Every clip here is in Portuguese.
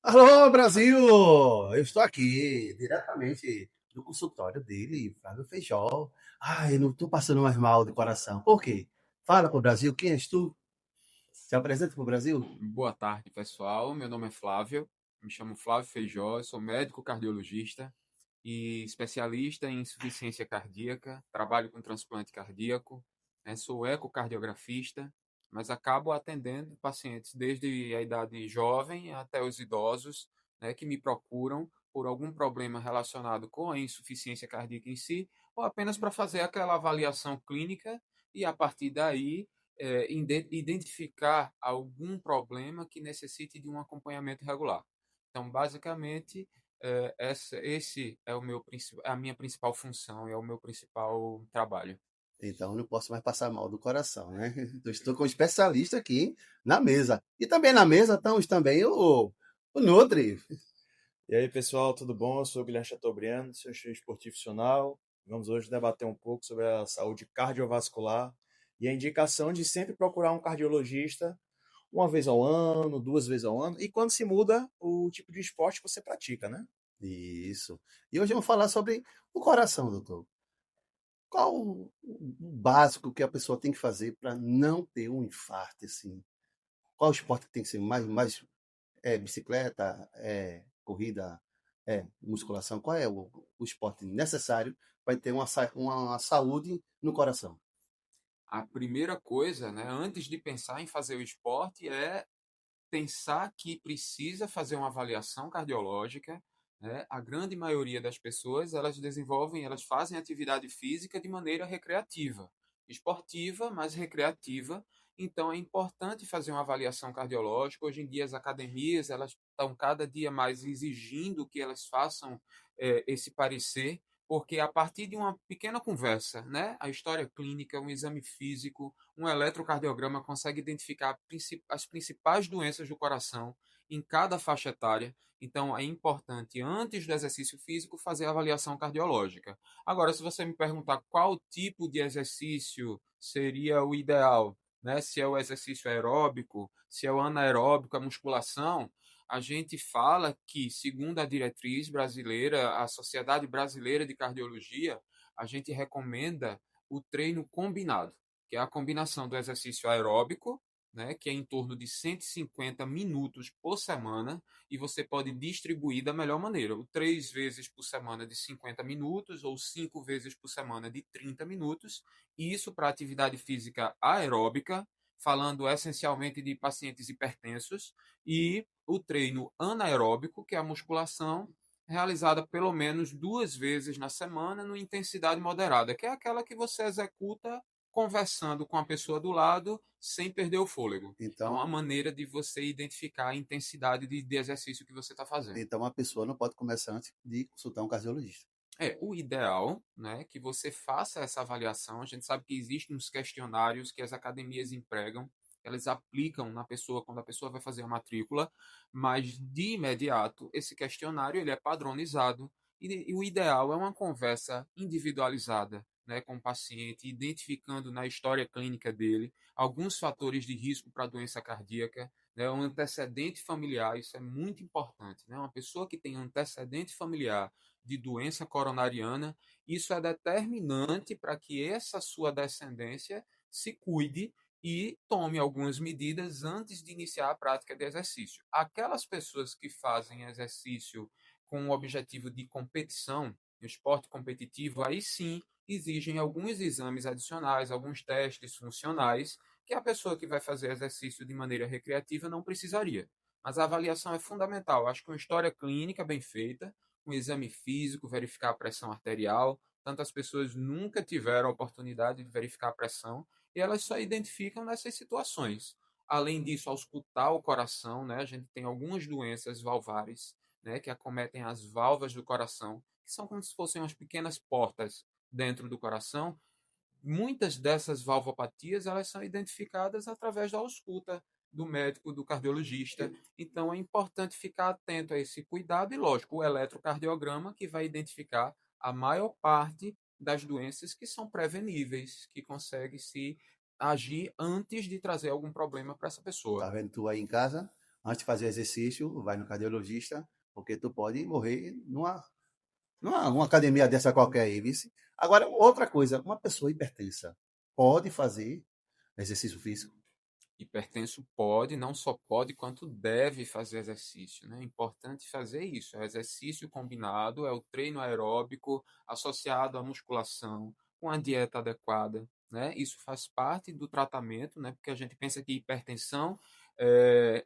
Alô, Brasil! Eu estou aqui, diretamente do consultório dele, Flávio Feijó. Ai, não estou passando mais mal do coração. Por quê? Fala pro Brasil, quem és tu? Se apresenta pro Brasil? Boa tarde, pessoal. Meu nome é Flávio, me chamo Flávio Feijó, eu sou médico cardiologista e especialista em insuficiência cardíaca, trabalho com transplante cardíaco, né? Sou ecocardiografista, mas acabo atendendo pacientes desde a idade jovem até os idosos, né, que me procuram por algum problema relacionado com a insuficiência cardíaca em si, ou apenas para fazer aquela avaliação clínica e a partir daí identificar algum problema que necessite de um acompanhamento regular. Então, basicamente, esse é a minha principal função, é o meu principal trabalho. Então não posso mais passar mal do coração, né? Eu estou com um especialista aqui na mesa. E também na mesa estamos também o Nutri. E aí, pessoal, tudo bom? Eu sou o Guilherme Chateaubriand, seu engenheiro esportivo funcional. Vamos hoje debater um pouco sobre a saúde cardiovascular e a indicação de sempre procurar um cardiologista uma vez ao ano, duas vezes ao ano, e quando se muda o tipo de esporte que você pratica, né? Isso. E hoje vamos falar sobre o coração, doutor. Qual o básico que a pessoa tem que fazer para não ter um infarto, assim? Qual o esporte que tem que ser mais bicicleta, corrida, musculação? Qual é o esporte necessário para ter uma saúde no coração? A primeira coisa, né, antes de pensar em fazer o esporte, é pensar que precisa fazer uma avaliação cardiológica, né? A grande maioria das pessoas, elas fazem atividade física de maneira recreativa, esportiva, mas recreativa. Então é importante fazer uma avaliação cardiológica. Hoje em dia as academias, elas estão cada dia mais exigindo que elas façam esse parecer, porque a partir de uma pequena conversa, né, a história clínica, um exame físico, um eletrocardiograma consegue identificar as principais doenças do coração em cada faixa etária. Então, é importante, antes do exercício físico, fazer a avaliação cardiológica. Agora, se você me perguntar qual tipo de exercício seria o ideal, né? Se é o exercício aeróbico, se é o anaeróbico, a musculação, a gente fala que, segundo a diretriz brasileira, a Sociedade Brasileira de Cardiologia, a gente recomenda o treino combinado, que é a combinação do exercício aeróbico, né, que é em torno de 150 minutos por semana, e você pode distribuir da melhor maneira, ou 3 vezes por semana de 50 minutos, ou 5 vezes por semana de 30 minutos, isso para atividade física aeróbica, falando essencialmente de pacientes hipertensos, e o treino anaeróbico, que é a musculação, realizada pelo menos 2 vezes na semana, numa intensidade moderada, que é aquela que você executa conversando com a pessoa do lado sem perder o fôlego. É Então, uma maneira de você identificar a intensidade de exercício que você está fazendo. então a pessoa não pode começar antes de consultar um cardiologista. É, o ideal, né, que você faça essa avaliação. A gente sabe que existem uns questionários que as academias empregam, elas aplicam na pessoa quando a pessoa vai fazer a matrícula, mas de imediato esse questionário ele é padronizado e o ideal é uma conversa individualizada, né, com o paciente, identificando na história clínica dele alguns fatores de risco para a doença cardíaca, né, um antecedente familiar, isso é muito importante, né, uma pessoa que tem antecedente familiar de doença coronariana, isso é determinante para que essa sua descendência se cuide e tome algumas medidas antes de iniciar a prática de exercício. Aquelas pessoas que fazem exercício com o objetivo de competição, esporte competitivo, aí sim exigem alguns exames adicionais, alguns testes funcionais que a pessoa que vai fazer exercício de maneira recreativa não precisaria. Mas a avaliação é fundamental. Acho que uma história clínica bem feita, um exame físico, verificar a pressão arterial. Tantas pessoas nunca tiveram a oportunidade de verificar a pressão e elas só identificam nessas situações. Além disso, auscultar o coração, né? A gente tem algumas doenças valvares, né, que acometem as válvulas do coração, que são como se fossem umas pequenas portas dentro do coração. Muitas dessas valvopatias elas são identificadas através da ausculta do médico, do cardiologista. Então é importante ficar atento a esse cuidado e, lógico, o eletrocardiograma que vai identificar a maior parte das doenças que são preveníveis, que consegue se agir antes de trazer algum problema para essa Tá pessoa. vendo tu aí em casa? Antes de fazer o exercício, vai no cardiologista, porque tu pode morrer numa academia dessa qualquer aí, vice. Agora, outra coisa, uma pessoa hipertensa pode fazer exercício físico? Hipertenso pode, não só pode, quanto deve fazer exercício, né? É importante fazer isso. É exercício combinado, é o treino aeróbico associado à musculação, com a dieta adequada, né? Isso faz parte do tratamento, né? Porque a gente pensa que hipertensão,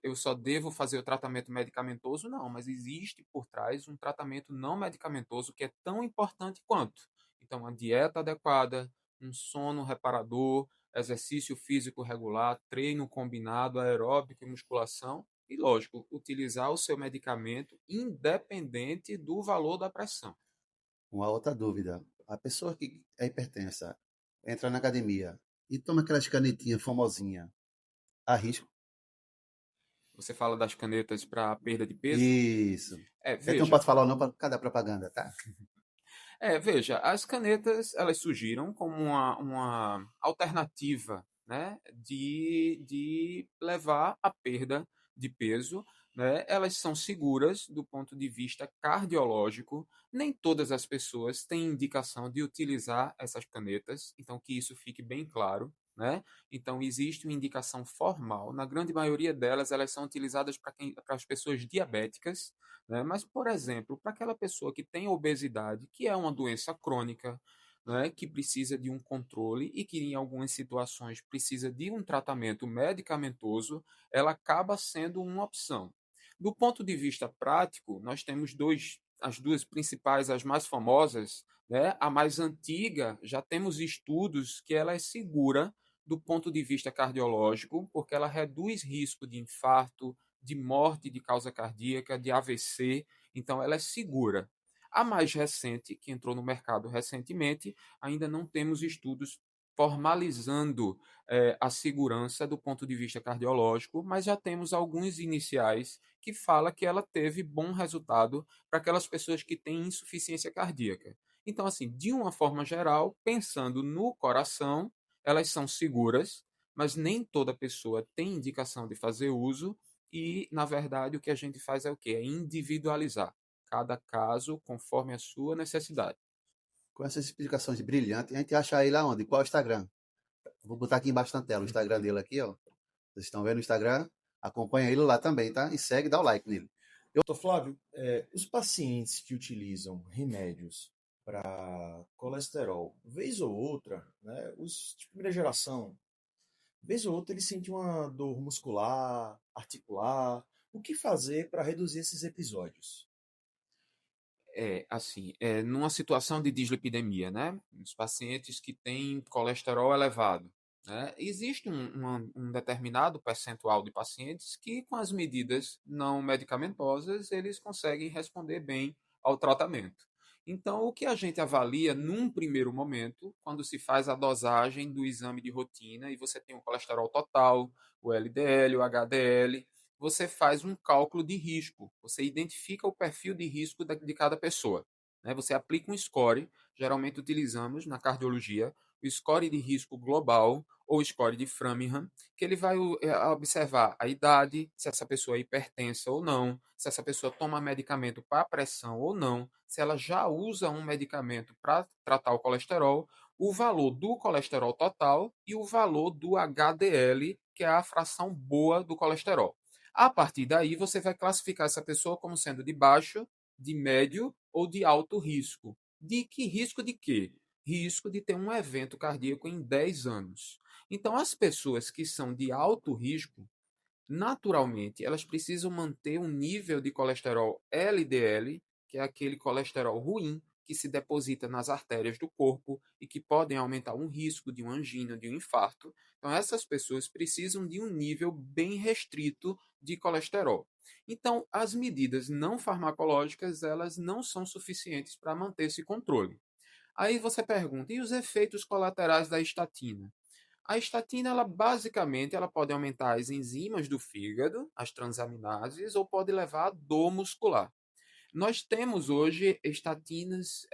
eu só devo fazer o tratamento medicamentoso, não, mas existe por trás um tratamento não medicamentoso que é tão importante quanto. Então, a dieta adequada, um sono reparador, exercício físico regular, treino combinado, aeróbico e musculação. E, lógico, utilizar o seu medicamento independente do valor da pressão. Uma outra dúvida. A pessoa que é hipertensa entra na academia e toma aquelas canetinhas famosinhas, há risco? Você fala das canetas para perda de peso? Isso. Eu não Veja, posso falar ou não para cada propaganda, tá? veja, as canetas elas surgiram como uma alternativa, né, de levar a perda de peso, né? Elas são seguras do ponto de vista cardiológico. Nem todas as pessoas têm indicação de utilizar essas canetas, então que isso fique bem claro, né? Então existe uma indicação formal. Na grande maioria delas, elas são utilizadas para as pessoas diabéticas, né? Mas, por exemplo, para aquela pessoa que tem obesidade, que é uma doença crônica, né, que precisa de um controle e que, em algumas situações, precisa de um tratamento medicamentoso, ela acaba sendo uma opção. Do ponto de vista prático, nós temos as duas principais, as mais famosas, né? A mais antiga, já temos estudos que ela é segura do ponto de vista cardiológico, porque ela reduz risco de infarto, de morte de causa cardíaca, de AVC, então ela é segura. A mais recente, que entrou no mercado recentemente, ainda não temos estudos formalizando a segurança do ponto de vista cardiológico, mas já temos alguns iniciais que fala que ela teve bom resultado para aquelas pessoas que têm insuficiência cardíaca. Então, assim, de uma forma geral, pensando no coração, elas são seguras, mas nem toda pessoa tem indicação de fazer uso e, na verdade, o que a gente faz é o quê? É individualizar cada caso conforme a sua necessidade. Com essas explicações brilhantes, a gente acha ele aonde? Qual é o Instagram? Vou botar aqui embaixo na tela o Instagram dele aqui, ó. Vocês estão vendo o Instagram? Acompanha ele lá também, tá? E segue, dá o like nele. Doutor Flávio, os pacientes que utilizam remédios para colesterol, vez ou outra, né, os de primeira geração, vez ou outra eles sentem uma dor muscular, articular. O que fazer para reduzir esses episódios? Numa situação de dislipidemia, né? Os pacientes que têm colesterol elevado, né? Existe um determinado percentual de pacientes que, com as medidas não medicamentosas, eles conseguem responder bem ao tratamento. Então, o que a gente avalia num primeiro momento, quando se faz a dosagem do exame de rotina e você tem o colesterol total, o LDL, o HDL, você faz um cálculo de risco, você identifica o perfil de risco de cada pessoa. Né? Você aplica um score, geralmente utilizamos na cardiologia o score de risco global ou score de Framingham, que ele vai observar a idade, se essa pessoa é hipertensa ou não, se essa pessoa toma medicamento para pressão ou não, se ela já usa um medicamento para tratar o colesterol, o valor do colesterol total e o valor do HDL, que é a fração boa do colesterol. A partir daí, você vai classificar essa pessoa como sendo de baixo, de médio ou de alto risco. De que risco de quê? Risco de ter um evento cardíaco em 10 anos. Então, as pessoas que são de alto risco, naturalmente, elas precisam manter um nível de colesterol LDL, que é aquele colesterol ruim que se deposita nas artérias do corpo e que podem aumentar um risco de uma angina, de um infarto. Então, essas pessoas precisam de um nível bem restrito de colesterol. Então, as medidas não farmacológicas, elas não são suficientes para manter esse controle. Aí você pergunta, e os efeitos colaterais da estatina? A estatina, ela basicamente, ela pode aumentar as enzimas do fígado, as transaminases, ou pode levar a dor muscular. Nós temos hoje estatinas,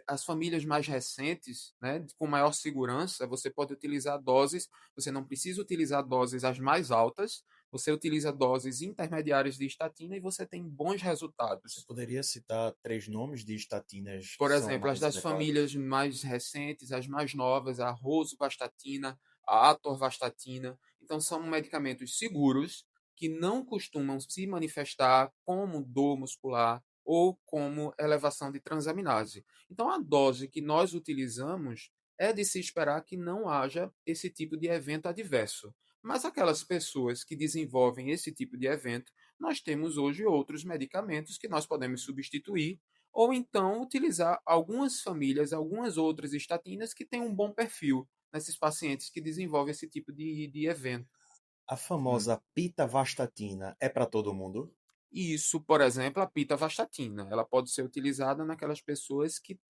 as famílias mais recentes, né, com maior segurança, você pode utilizar doses, você não precisa utilizar doses as mais altas, Você utiliza doses intermediárias de estatina e você tem bons Você resultados. poderia citar 3 nomes de estatinas que Por são exemplo, as mais das adequadas? famílias mais recentes, as mais novas, a rosuvastatina, a atorvastatina. Então, são medicamentos seguros que não costumam se manifestar como dor muscular ou como elevação de transaminase. Então, a dose que nós utilizamos é de se esperar que não haja esse tipo de evento adverso. Mas aquelas pessoas que desenvolvem esse tipo de evento, nós temos hoje outros medicamentos que nós podemos substituir ou então utilizar algumas famílias, algumas outras estatinas que têm um bom perfil nesses pacientes que desenvolvem esse tipo de evento. A famosa pitavastatina é para todo mundo? E isso, por exemplo, a pitavastatina, ela pode ser utilizada naquelas pessoas que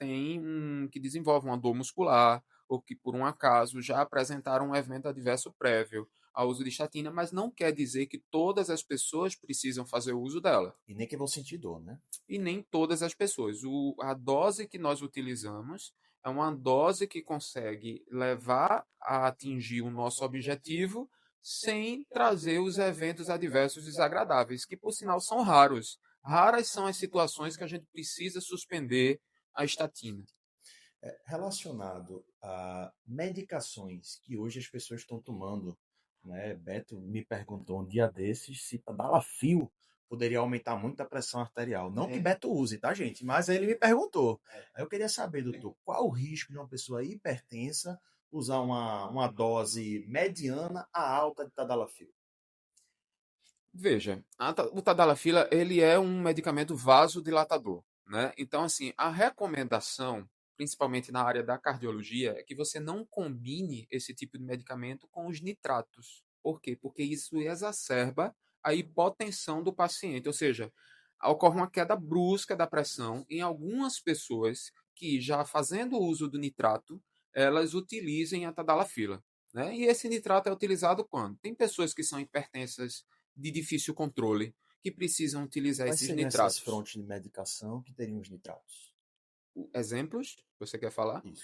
desenvolvem uma dor muscular ou que por um acaso já apresentaram um evento adverso prévio ao uso de estatina, mas não quer dizer que todas as pessoas precisam fazer o uso dela. E nem que vão sentir dor, né? E nem todas as pessoas. A dose que nós utilizamos é uma dose que consegue levar a atingir o nosso objetivo sem trazer os eventos adversos desagradáveis, que por sinal são raros. Raras são as situações que a gente precisa suspender a estatina. Relacionado a medicações que hoje as pessoas estão tomando, né? Beto me perguntou um dia desses se tadalafil poderia aumentar muito a pressão arterial. Não que Beto use, tá, gente? Mas ele me perguntou. Aí eu queria saber, doutor, qual o risco de uma pessoa hipertensa usar uma dose mediana a alta de tadalafil? Veja, o tadalafila ele é um medicamento vasodilatador, né? Então, assim, a recomendação, principalmente na área da cardiologia, é que você não combine esse tipo de medicamento com os nitratos. Por quê? Porque isso exacerba a hipotensão do paciente, ou seja, ocorre uma queda brusca da pressão em algumas pessoas que, já fazendo uso do nitrato, elas utilizem a tadalafila, né? E esse nitrato é utilizado quando? Tem pessoas que são hipertensas de difícil controle que precisam utilizar Quais esses seriam essas nitratos. frontes de medicação que teriam os nitratos? Exemplos, você quer falar? Isso.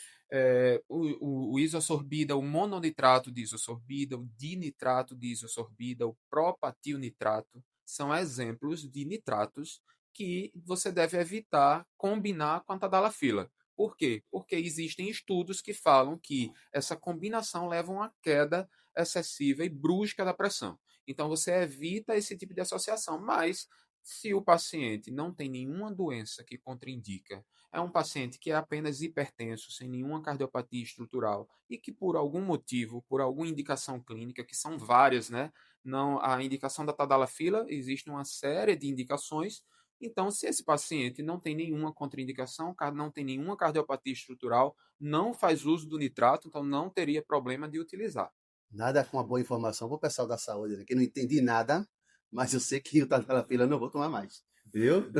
O isosorbida, o mononitrato de isosorbida, o dinitrato de isosorbida, o propatilnitrato, são exemplos de nitratos que você deve evitar combinar com a tadalafila. Por quê? Porque existem estudos que falam que essa combinação leva a uma queda excessiva e brusca da pressão. Então você evita esse tipo de associação, mas se o paciente não tem nenhuma doença que contraindica, é um paciente que é apenas hipertenso, sem nenhuma cardiopatia estrutural e que por algum motivo, por alguma indicação clínica, que são várias, né? Não, a indicação da tadalafila, existe uma série de indicações. Então, se esse paciente não tem nenhuma contraindicação, não tem nenhuma cardiopatia estrutural, não faz uso do nitrato, então não teria problema de utilizar. Nada com uma boa informação pro pessoal da saúde, né? Que não entendi nada, mas eu sei que o tadalafila eu não vou tomar mais. Viu?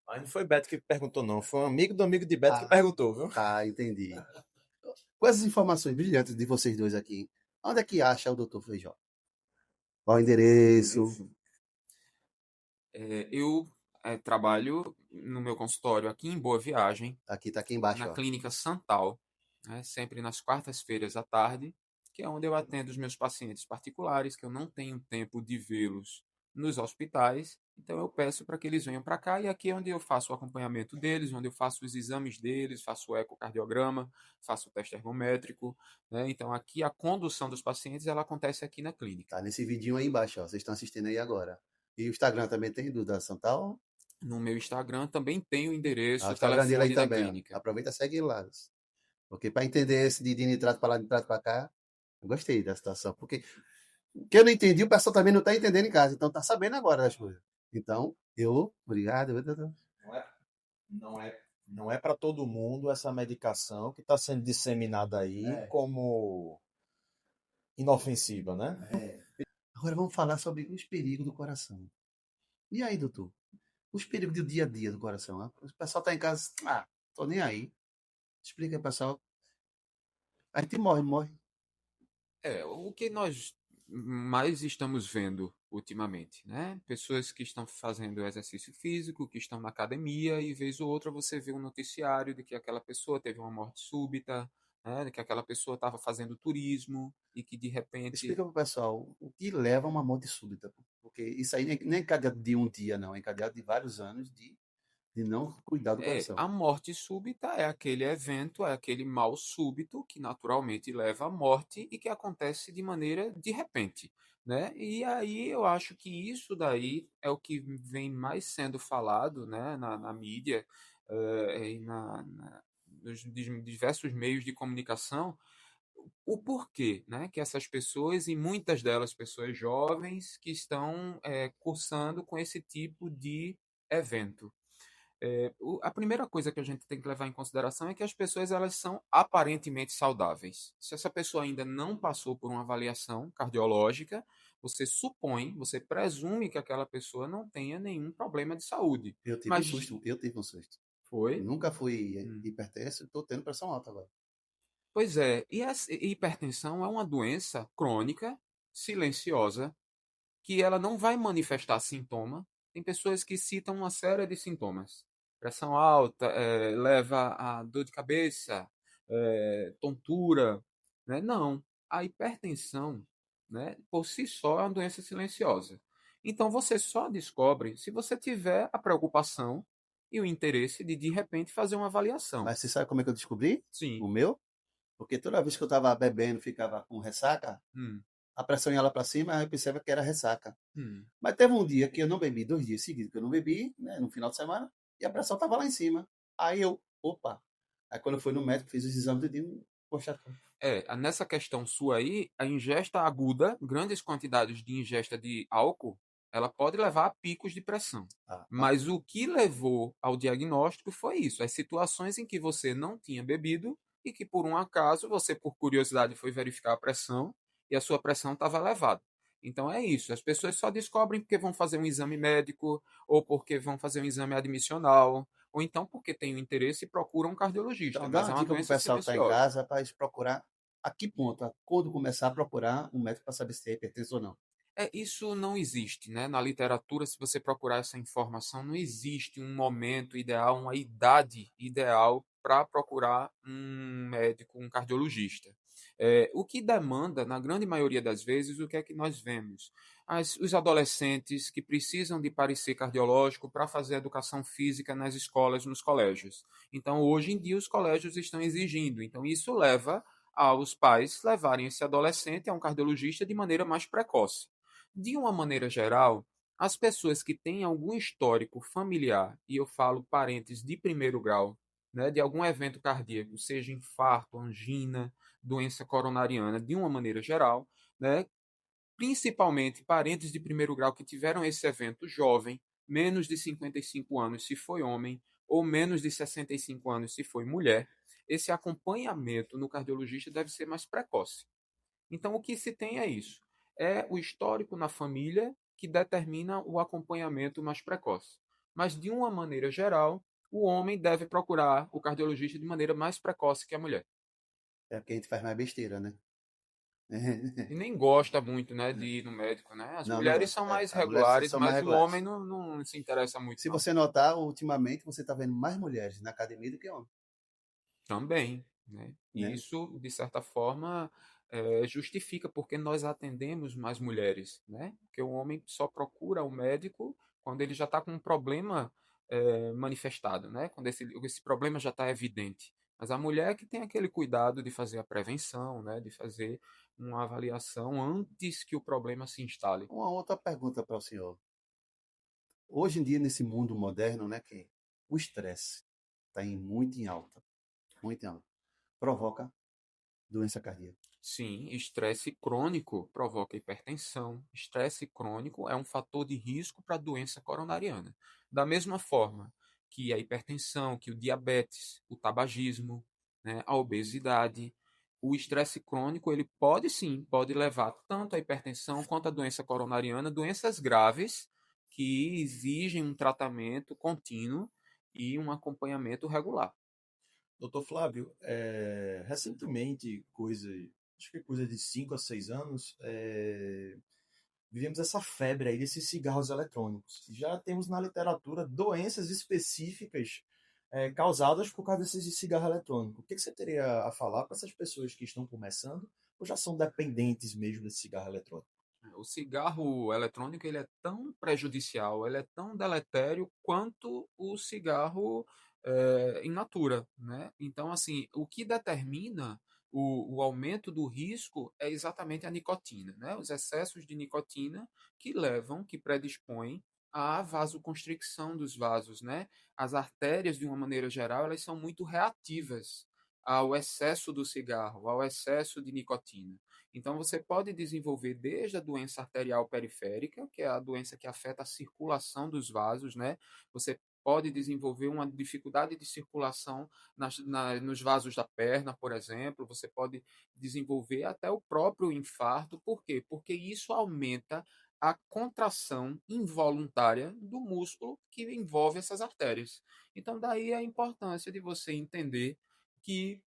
Mas não foi Beto que perguntou, não. Foi um amigo do amigo de Beto que Ah, perguntou, viu? tá, entendi. Com essas informações brilhantes de vocês dois aqui, onde é que acha o doutor Feijó? Qual o endereço? Eu trabalho no meu consultório aqui em Boa Viagem, Aqui tá aqui embaixo, na ó. Clínica Santal, né, sempre nas quartas-feiras à tarde, que é onde eu atendo os meus pacientes particulares, que eu não tenho tempo de vê-los nos hospitais, então eu peço para que eles venham para cá e aqui é onde eu faço o acompanhamento deles, onde eu faço os exames deles, faço o ecocardiograma, faço o teste ergométrico, né? Então aqui a condução dos pacientes ela acontece aqui na clínica. Tá nesse vidinho aí embaixo, ó. Vocês estão assistindo aí agora. E o Instagram também tem do da Santal? No meu Instagram também tem o Ah, o endereço, o Instagram dele aí telefone da também, ó. clínica. Aproveita e segue ele lá. Porque para entender esse de nitrato para lá, nitrato para cá, eu gostei da situação. Porque o que eu não entendi, o pessoal também não está entendendo em casa. Então tá sabendo agora das coisas. Então, obrigado. Não é, não é para todo mundo essa medicação que está sendo disseminada aí como inofensiva, né? Agora vamos falar sobre os perigos do coração. E aí, doutor? Os perigos do dia a dia do coração. Ó. O pessoal tá em casa, tô nem aí. Explica aí, pessoal. A gente morre. O que nós mais estamos vendo ultimamente, né? Pessoas que estão fazendo exercício físico, que estão na academia, e vez ou outra você vê um noticiário de que aquela pessoa teve uma morte súbita, né, que aquela pessoa estava fazendo turismo e que de repente Explica para o pessoal o que leva a uma morte súbita, porque isso aí nem é encadeado de um dia, não, é encadeado de vários anos de não cuidar do coração. a morte súbita é aquele evento, é aquele mal súbito que naturalmente leva à morte e que acontece de maneira de repente, né? E aí eu acho que isso daí é o que vem mais sendo falado, né, na mídia, e nos diversos meios de comunicação, o porquê, né, que essas pessoas, e muitas delas pessoas jovens, que estão cursando com esse tipo de evento. A primeira coisa que a gente tem que levar em consideração é que as pessoas elas são aparentemente saudáveis. Se essa pessoa ainda não passou por uma avaliação cardiológica, você supõe, você presume que aquela pessoa não tenha nenhum problema de saúde. Eu tive um Mas susto, eu tive um susto. foi? Nunca fui Hum. hipertenso, estou tendo pressão alta agora. Pois é, e a hipertensão é uma doença crônica, silenciosa, que ela não vai manifestar sintoma. Tem pessoas que citam uma série de sintomas. Pressão alta, leva a dor de cabeça, tontura, né? Não, a hipertensão, né, por si só é uma doença silenciosa. Então você só descobre se você tiver a preocupação e o interesse de repente fazer uma avaliação. Mas você sabe como é que eu descobri Sim. o meu? Porque toda vez que eu estava bebendo, ficava com ressaca, Hum, a pressão ia lá para cima, eu pensava que era ressaca. hum. Mas teve um dia que eu não bebi, 2 dias seguidos que eu não bebi, né, no final de semana, e a pressão estava lá em cima. Aí eu, opa. Aí quando eu fui no médico, fiz os exames de poxa, Nessa questão sua aí, a ingesta aguda, grandes quantidades de ingesta de álcool, ela pode levar a picos de pressão. mas Mas o que levou ao diagnóstico foi isso, as situações em que você não tinha bebido e que por um acaso você, por curiosidade, foi verificar a pressão e a sua pressão estava elevada. Então é isso, as pessoas só descobrem porque vão fazer um exame médico ou porque vão fazer um exame admissional ou então porque têm o interesse e procuram um cardiologista, então dá mas uma é uma dica pro doença pessoal que está em silenciosa. casa para eles procurar a que ponto, quando começar a procurar um médico para saber se é hipertenso ou não. Isso não existe, né? Na literatura, se você procurar essa informação, não existe um momento ideal, uma idade ideal para procurar um médico, um cardiologista. O que demanda, na grande maioria das vezes, o que é que nós vemos? Os adolescentes que precisam de parecer cardiológico para fazer educação física nas escolas, nos colégios. Então, hoje em dia, os colégios estão exigindo. Então, isso leva aos pais levarem esse adolescente a um cardiologista de maneira mais precoce. De uma maneira geral, as pessoas que têm algum histórico familiar, e eu falo parentes de primeiro grau, né, de algum evento cardíaco, seja infarto, angina, doença coronariana, de uma maneira geral, né, principalmente parentes de primeiro grau que tiveram esse evento jovem, menos de 55 anos se foi homem, ou menos de 65 anos se foi mulher, esse acompanhamento no cardiologista deve ser mais precoce. Então, o que se tem é isso. É o histórico na família que determina o acompanhamento mais precoce. Mas, de uma maneira geral, o homem deve procurar o cardiologista de maneira mais precoce que a mulher. É porque a gente faz mais besteira, né? E nem gosta muito, né, de ir no médico, né? As Não, não mulheres gosto. são mais As mulheres regulares, são mais mas o homem regulares. não se interessa muito, Se não. você notar, ultimamente você está vendo mais mulheres na academia do que homens, Também, né? E né? isso, de certa forma, justifica porque nós atendemos mais mulheres, né? Porque o homem só procura o médico quando ele já está com um problema manifestado, né? Quando esse problema já está evidente. Mas a mulher que tem aquele cuidado de fazer a prevenção, né? De fazer uma avaliação antes que o problema se instale. Uma outra pergunta para o senhor. Hoje em dia, nesse mundo moderno, né, que o estresse está muito em alta, provoca doença cardíaca. Sim, estresse crônico provoca hipertensão. Estresse crônico é um fator de risco para a doença coronariana. Da mesma forma que a hipertensão, que o diabetes, o tabagismo, né, a obesidade, o estresse crônico ele pode sim, pode levar tanto à hipertensão quanto à doença coronariana, doenças graves que exigem um tratamento contínuo e um acompanhamento regular. Doutor Flávio, recentemente, acho que coisa de 5 a 6 anos, vivemos essa febre aí desses cigarros eletrônicos. Já temos na literatura doenças específicas causadas por causa desse cigarro eletrônico. O que você teria a falar para essas pessoas que estão começando ou já são dependentes mesmo desse cigarro eletrônico? O cigarro eletrônico ele é tão prejudicial, ele é tão deletério quanto o cigarro in natura, né? Então, assim, o que determina o aumento do risco é exatamente a nicotina, né? Os excessos de nicotina que predispõem à vasoconstricção dos vasos, né? As artérias, de uma maneira geral, elas são muito reativas ao excesso do cigarro, ao excesso de nicotina. Então, você pode desenvolver desde a doença arterial periférica, que é a doença que afeta a circulação dos vasos, né? Você pode desenvolver uma dificuldade de circulação nos vasos da perna, por exemplo. Você pode desenvolver até o próprio infarto. Por quê? Porque isso aumenta a contração involuntária do músculo que envolve essas artérias. Então, daí a importância de você entender que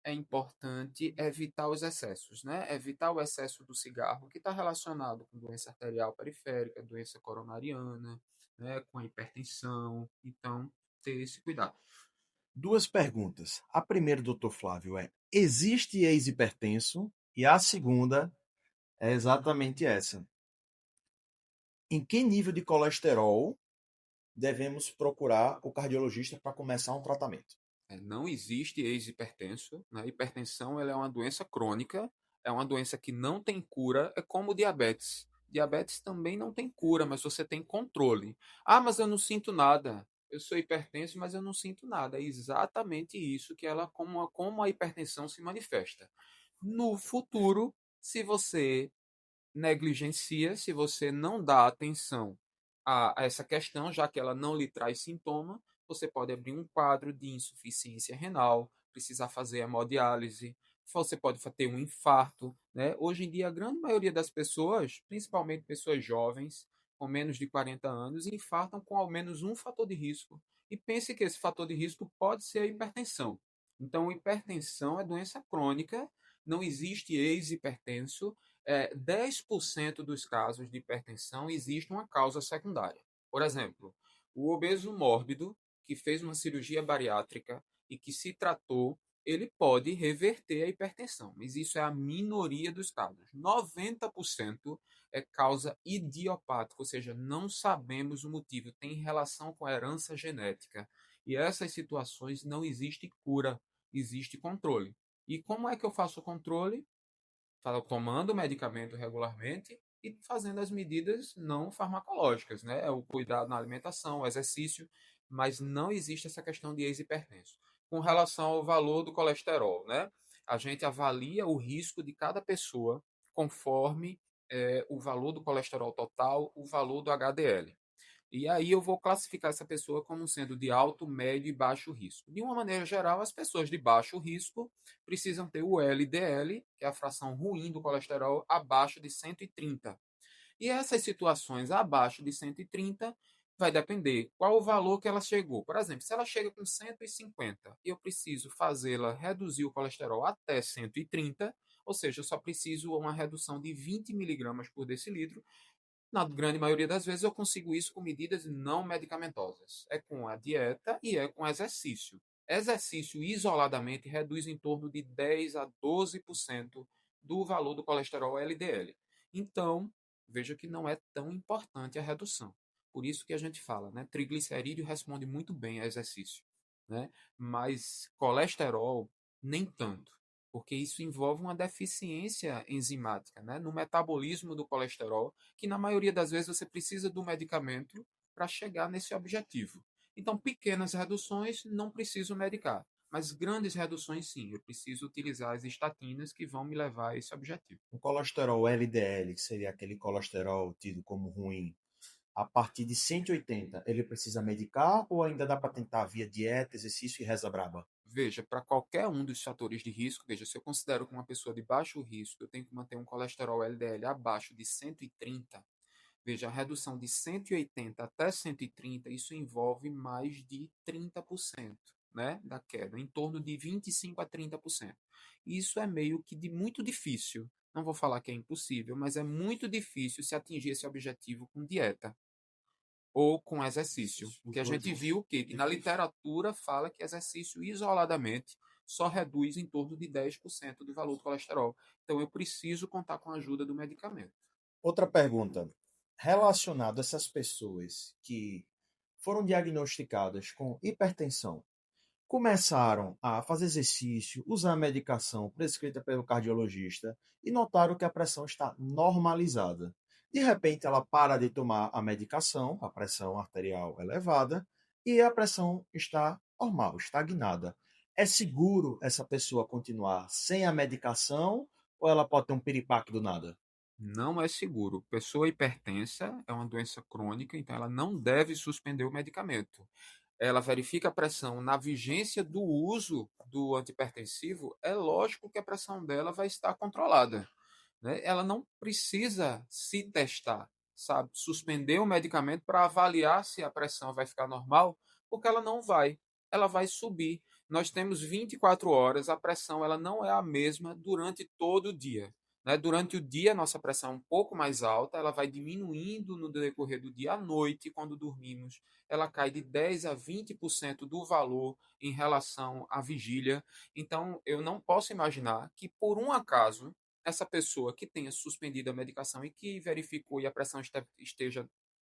é importante evitar os excessos, né? Evitar o excesso do cigarro, que está relacionado com doença arterial periférica, doença coronariana, né? Com a hipertensão. Então, ter esse cuidado. Duas perguntas. A primeira, doutor Flávio, existe ex-hipertenso? E a segunda é exatamente essa. Em que nível de colesterol devemos procurar o cardiologista para começar um tratamento? Não existe ex-hipertenso, né? Hipertensão ela é uma doença crônica, é uma doença que não tem cura, é como diabetes. Diabetes também não tem cura, mas você tem controle. Ah, mas eu não sinto nada. Eu sou hipertenso, mas eu não sinto nada. É exatamente isso que ela, como a hipertensão se manifesta. No futuro, se você negligencia, se você não dá atenção a essa questão, já que ela não lhe traz sintoma, você pode abrir um quadro de insuficiência renal, precisar fazer hemodiálise, você pode ter um infarto, né? Hoje em dia, a grande maioria das pessoas, principalmente pessoas jovens, com menos de 40 anos, infartam com ao menos um fator de risco. E pense que esse fator de risco pode ser a hipertensão. Então, hipertensão é doença crônica, não existe ex-hipertenso, 10% dos casos de hipertensão existe uma causa secundária. Por exemplo, o obeso mórbido que fez uma cirurgia bariátrica e que se tratou, ele pode reverter a hipertensão, mas isso é a minoria dos casos. 90% é causa idiopática, ou seja, não sabemos o motivo, tem relação com a herança genética. E essas situações não existe cura, existe controle. E como é que eu faço o controle? Tomando medicamento regularmente e fazendo as medidas não farmacológicas, né? O cuidado na alimentação, o exercício, mas não existe essa questão de ex-hipertenso. Com relação ao valor do colesterol, né? A gente avalia o risco de cada pessoa conforme o valor do colesterol total, o valor do HDL. E aí eu vou classificar essa pessoa como sendo de alto, médio e baixo risco. De uma maneira geral, as pessoas de baixo risco precisam ter o LDL, que é a fração ruim do colesterol, abaixo de 130. E essas situações abaixo de 130 vai depender qual o valor que ela chegou. Por exemplo, se ela chega com 150 e eu preciso fazê-la reduzir o colesterol até 130, ou seja, eu só preciso uma redução de 20 miligramas por decilitro, na grande maioria das vezes eu consigo isso com medidas não medicamentosas. É com a dieta e é com exercício. Exercício isoladamente reduz em torno de 10 a 12% do valor do colesterol LDL. Então, veja que não é tão importante a redução. Por isso que a gente fala, né? Triglicerídeo responde muito bem a exercício, né? Mas colesterol nem tanto, porque isso envolve uma deficiência enzimática, né? No metabolismo do colesterol, que na maioria das vezes você precisa do medicamento para chegar nesse objetivo. Então, pequenas reduções não preciso medicar, mas grandes reduções sim, eu preciso utilizar as estatinas que vão me levar a esse objetivo. O colesterol LDL, que seria aquele colesterol tido como ruim, a partir de 180, ele precisa medicar ou ainda dá para tentar via dieta, exercício e reza braba? Veja, para qualquer um dos fatores de risco, veja, se eu considero que uma pessoa de baixo risco, eu tenho que manter um colesterol LDL abaixo de 130. Veja, a redução de 180 até 130, isso envolve mais de 30%, né, da queda, em torno de 25 a 30%. Isso é meio que de muito difícil. Não vou falar que é impossível, mas é muito difícil se atingir esse objetivo com dieta. ou com exercício. Porque a gente viu que na literatura fala que exercício isoladamente só reduz em torno de 10% do valor do colesterol. Então eu preciso contar com a ajuda do medicamento. Outra pergunta. Relacionado a essas pessoas que foram diagnosticadas com hipertensão, começaram a fazer exercício, usar a medicação prescrita pelo cardiologista e notaram que a pressão está normalizada. De repente, ela para de tomar a medicação, a pressão arterial elevada, e a pressão está normal, estagnada. É seguro essa pessoa continuar sem a medicação ou ela pode ter um piripaque do nada? Não é seguro. Pessoa hipertensa é uma doença crônica, então ela não deve suspender o medicamento. Ela verifica a pressão na vigência do uso do antihipertensivo, é lógico que a pressão dela vai estar controlada, né? Ela não precisa se testar, sabe? Suspender o medicamento para avaliar se a pressão vai ficar normal, porque ela não vai. Ela vai subir. Nós temos 24 horas, a pressão ela não é a mesma durante todo o dia. Né? Durante o dia, nossa pressão é um pouco mais alta, ela vai diminuindo no decorrer do dia à noite, quando dormimos, ela cai de 10 a 20% do valor em relação à vigília. Então, eu não posso imaginar que, por um acaso, essa pessoa que tenha suspendido a medicação e que verificou e a pressão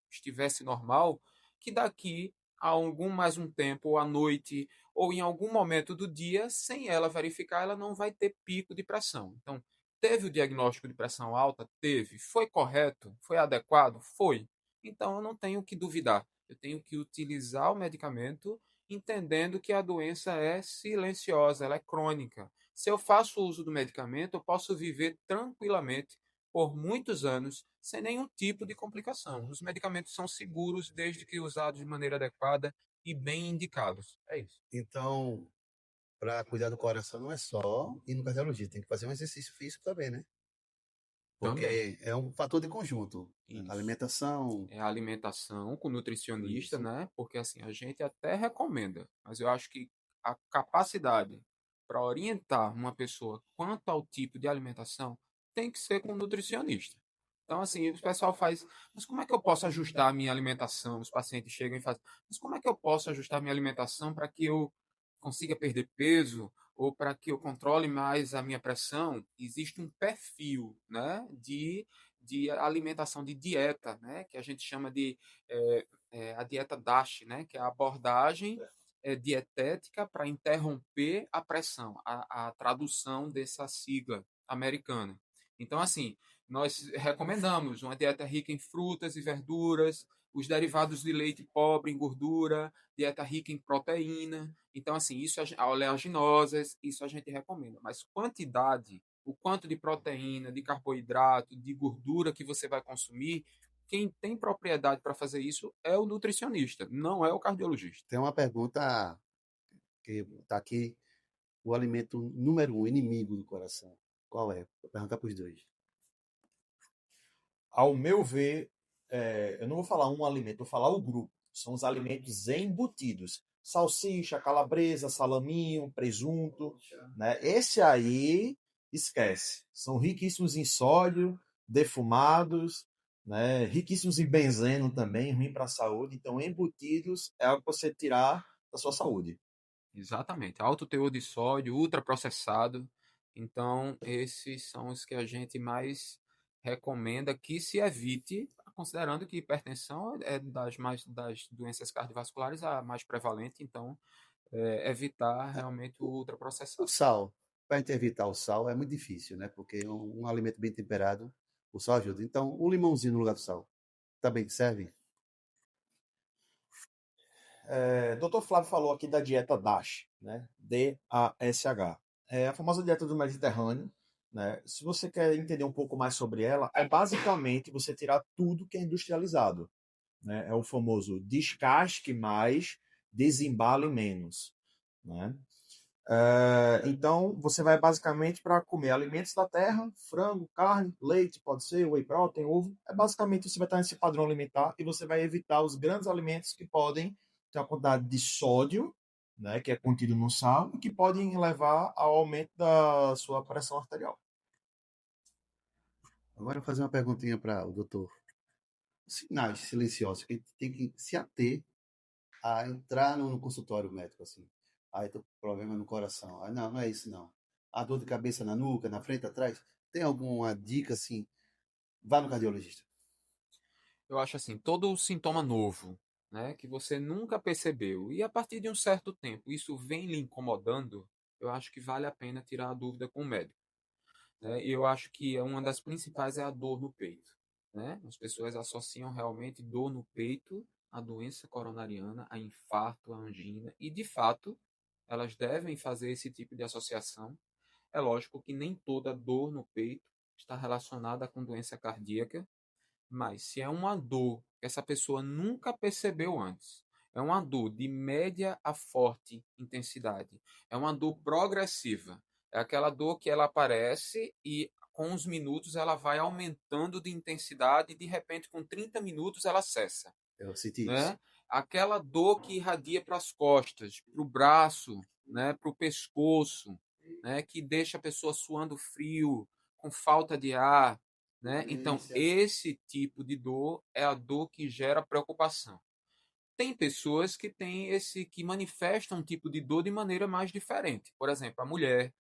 estivesse normal, que daqui a algum mais um tempo, ou à noite, ou em algum momento do dia, sem ela verificar, ela não vai ter pico de pressão. Então, teve o diagnóstico de pressão alta? Teve. Foi correto? Foi adequado? Foi. Então, eu não tenho que duvidar. Eu tenho que utilizar o medicamento entendendo que a doença é silenciosa, ela é crônica. Se eu faço uso do medicamento, eu posso viver tranquilamente por muitos anos sem nenhum tipo de complicação. Os medicamentos são seguros desde que usados de maneira adequada e bem indicados. É isso. Então, para cuidar do coração não é só ir no cardiologista, tem que fazer um exercício físico também, né? Também. Porque é um fator de conjunto. Isso. Alimentação. É a alimentação com nutricionista, Isso. né? Porque assim, a gente até recomenda, mas eu acho que a capacidade para orientar uma pessoa quanto ao tipo de alimentação tem que ser com um nutricionista. Então, assim, o pessoal faz, mas como é que eu posso ajustar a minha alimentação? Os pacientes chegam e fazem, mas como é que eu posso ajustar a minha alimentação para que eu consiga perder peso ou para que eu controle mais a minha pressão? Existe um perfil, né, de alimentação, de dieta, né, que a gente chama de a dieta DASH, né, que é a abordagem dietética para interromper a pressão, a tradução dessa sigla americana. Então, assim, nós recomendamos uma dieta rica em frutas e verduras, os derivados de leite pobre em gordura, dieta rica em proteína. Então, assim, isso oleaginosas, isso a gente recomenda. Mas quantidade, o quanto de proteína, de carboidrato, de gordura que você vai consumir, quem tem propriedade para fazer isso é o nutricionista, não é o cardiologista. Tem uma pergunta que está aqui: o alimento número um, inimigo do coração. Qual é? Vou perguntar para os dois. Ao meu ver, eu não vou falar um alimento, vou falar o grupo. São os alimentos embutidos. Salsicha, calabresa, salaminho, presunto, né? Esse aí, esquece. São riquíssimos em sódio, defumados, né? Riquíssimos em benzeno também, ruim para a saúde. Então, embutidos é algo que você tirar da sua saúde. Exatamente, alto teor de sódio, ultraprocessado. Então, esses são os que a gente mais recomenda que se evite, considerando que hipertensão é das doenças cardiovasculares a mais prevalente, então evitar realmente o O ultraprocessado. sal. Para a gente evitar o sal é muito difícil, né? Porque um alimento bem temperado, o sal ajuda. Então, um limãozinho no lugar do sal também serve? Dr. Flávio falou aqui da dieta DASH, né? DASH. É a famosa dieta do Mediterrâneo, né? Se você quer entender um pouco mais sobre ela, é basicamente você tirar tudo que é industrializado, né? É o famoso descasque mais, desembale menos, né? Então, você vai basicamente para comer alimentos da terra, frango, carne, leite, pode ser, whey protein, ovo. É basicamente você vai estar nesse padrão alimentar e você vai evitar os grandes alimentos que podem ter uma quantidade de sódio, né, que é contido no sal, e que podem levar ao aumento da sua pressão arterial. Agora eu vou fazer uma perguntinha para o doutor. sinais silenciosos que a gente tem que se ater a entrar no consultório médico, assim. Aí tô com problema no coração. Ah, não, não é isso não. A dor de cabeça na nuca, na frente, atrás. Tem alguma dica assim? Vá no cardiologista. Eu acho assim, todo sintoma novo, né, que você nunca percebeu, e a partir de um certo tempo isso vem lhe incomodando, eu acho que vale a pena tirar a dúvida com o médico, né? E eu acho que uma das principais é a dor no peito, né? As pessoas associam realmente dor no peito à doença coronariana, a infarto, a angina, e de fato elas devem fazer esse tipo de associação. É lógico que nem toda dor no peito está relacionada com doença cardíaca, mas se é uma dor que essa pessoa nunca percebeu antes, é uma dor de média a forte intensidade, é uma dor progressiva, é aquela dor que ela aparece e com os minutos ela vai aumentando de intensidade e de repente com 30 minutos ela cessa, Eu senti isso. né? Aquela dor que irradia para as costas, para o braço, né, para o pescoço, né, que deixa a pessoa suando frio, com falta de ar, né? Então, esse tipo de dor é a dor que gera preocupação. Tem pessoas que têm que manifestam um tipo de dor de maneira mais diferente. Por exemplo, a mulher,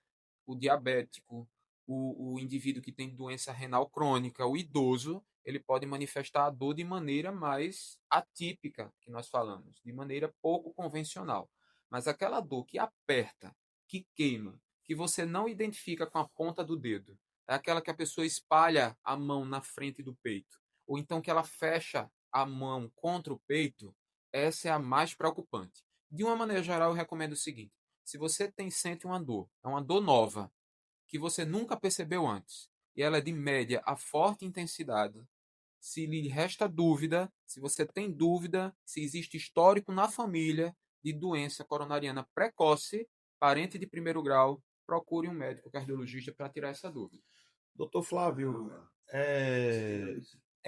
o diabético, o indivíduo que tem doença renal crônica, o idoso, ele pode manifestar a dor de maneira mais atípica, que nós falamos, de maneira pouco convencional. Mas aquela dor que aperta, que queima, que você não identifica com a ponta do dedo, é aquela que a pessoa espalha a mão na frente do peito, ou então que ela fecha a mão contra o peito, essa é a mais preocupante. De uma maneira geral, eu recomendo o seguinte: se você sente uma dor, é uma dor nova, que você nunca percebeu antes, e ela é de média a forte intensidade, se lhe resta dúvida, se você tem dúvida, se existe histórico na família de doença coronariana precoce, parente de primeiro grau, procure um médico cardiologista para tirar essa dúvida. Doutor Flávio, é